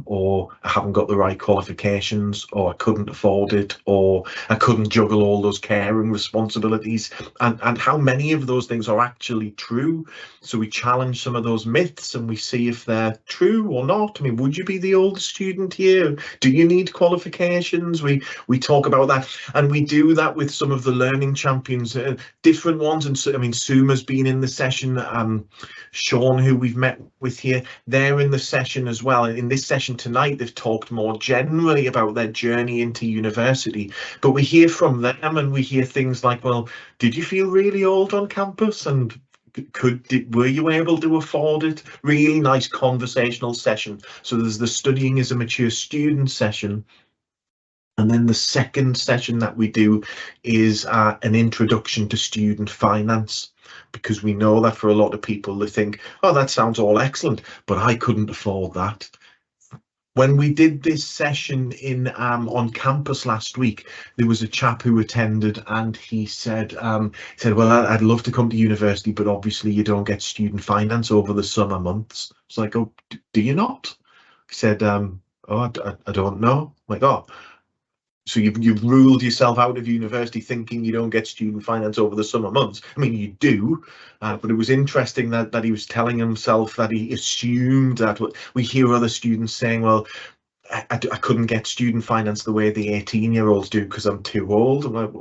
or I haven't got the right qualifications, or I couldn't afford it, or I couldn't juggle all those caring responsibilities. And how many of those things are actually true? So we challenge some of those myths and we see if they're true or not. I mean, would you be the oldest student here? Do you need qualifications? We talk about that, and we do that with some of the learning champions, different ones. And so, I mean, Suma's been in the session, Sean, who we've met with here, they're in the session as well. In this session tonight, they've talked more generally about their journey into university, but we hear from them and we hear things like, well, did you feel really old on campus, and were you able to afford it? Really nice conversational session. So there's the studying as a mature student session, and then the second session that we do is an introduction to student finance, because we know that for a lot of people, they think, oh, that sounds all excellent, but I couldn't afford that. When we did this session in on campus last week, there was a chap who attended, and he said, well, I'd love to come to university, but obviously you don't get student finance over the summer months. It's like, oh, do you not? He said, oh, I don't know. I'm like, oh, so you've ruled yourself out of university thinking you don't get student finance over the summer months. I mean, you do, but it was interesting that he was telling himself that he assumed that. We hear other students saying, well, I couldn't get student finance the way the 18-year-olds do because I'm too old. I'm like,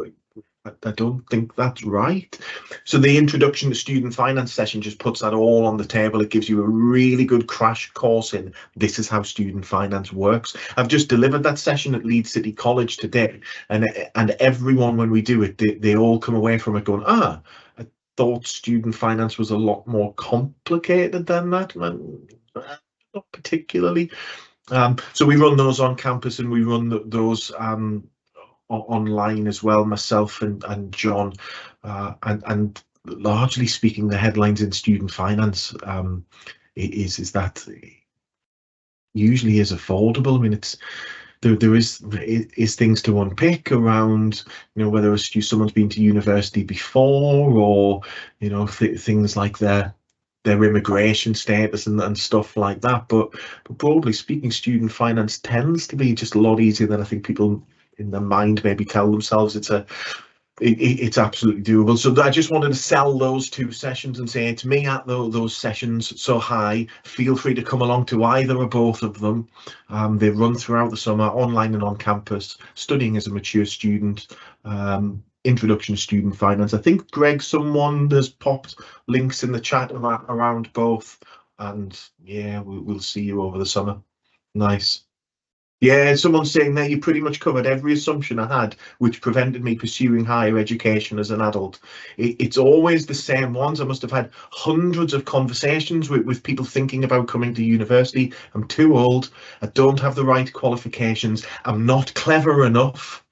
I don't think that's right. So the introduction to student finance session just puts that all on the table. It gives you a really good crash course in this is how student finance works. I've just delivered that session at Leeds City College today, and everyone, when we do it, they all come away from it going, I thought student finance was a lot more complicated than that. Not particularly. So we run those on campus, and we run those online as well, myself and John, and largely speaking, the headlines in student finance is that usually is affordable. I mean, it's there is things to unpick around, whether someone's been to university before, or things like their immigration status and stuff like that. But broadly speaking, student finance tends to be just a lot easier than I think people in their mind maybe tell themselves. It's absolutely doable. So I just wanted to sell those two sessions and say to me, at those sessions so high, feel free to come along to either or both of them. They run throughout the summer, online and on campus, studying as a mature student, introduction to student finance. I think, Greg, someone has popped links in the chat around both, and yeah, we'll see you over the summer. Nice. Yeah, someone's saying there you pretty much covered every assumption I had which prevented me pursuing higher education as an adult. It's always the same ones. I must have had hundreds of conversations with people thinking about coming to university. I'm too old. I don't have the right qualifications. I'm not clever enough.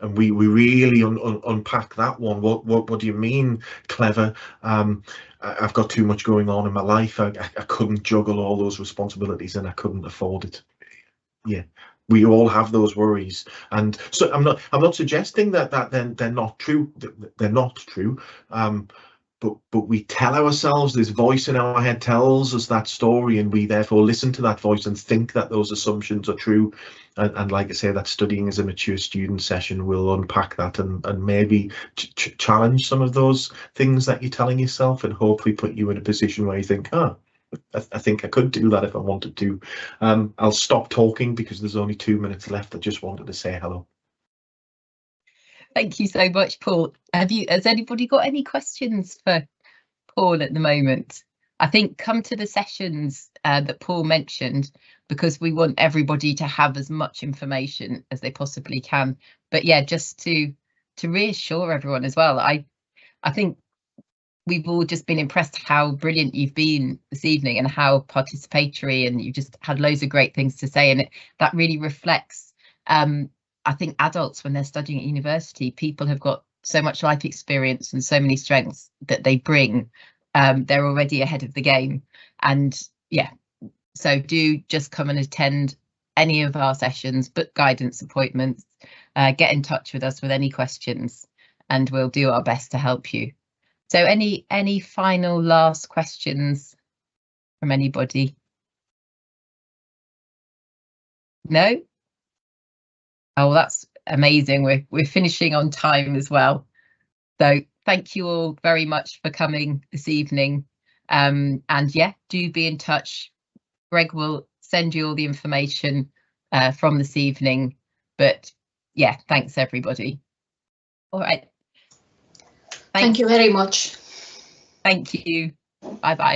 And we really unpack that one. What do you mean clever? I've got too much going on in my life. I couldn't juggle all those responsibilities, and I couldn't afford it. Yeah, we all have those worries, and so I'm not suggesting that they're not true. They're not true. But we tell ourselves, this voice in our head tells us that story, and we therefore listen to that voice and think that those assumptions are true. And like I say, that studying as a mature student session will unpack that and maybe challenge some of those things that you're telling yourself, and hopefully put you in a position where you think, I think I could do that if I wanted to. I'll stop talking because there's only 2 minutes left. I just wanted to say hello. Thank you so much, Paul. Has anybody got any questions for Paul at the moment? I think come to the sessions that Paul mentioned, because we want everybody to have as much information as they possibly can. But yeah, just to reassure everyone as well, I think we've all just been impressed how brilliant you've been this evening and how participatory, and you've just had loads of great things to say, and that really reflects I think adults, when they're studying at university, people have got so much life experience and so many strengths that they bring. They're already ahead of the game, and yeah, so do just come and attend any of our sessions, book guidance appointments, get in touch with us with any questions, and we'll do our best to help you. So any final last questions from anybody? No? Oh, that's amazing. We're finishing on time as well. So thank you all very much for coming this evening. And yeah, do be in touch. Greg will send you all the information from this evening. But yeah, thanks everybody. All right. Thank you very much. Thank you. Bye-bye.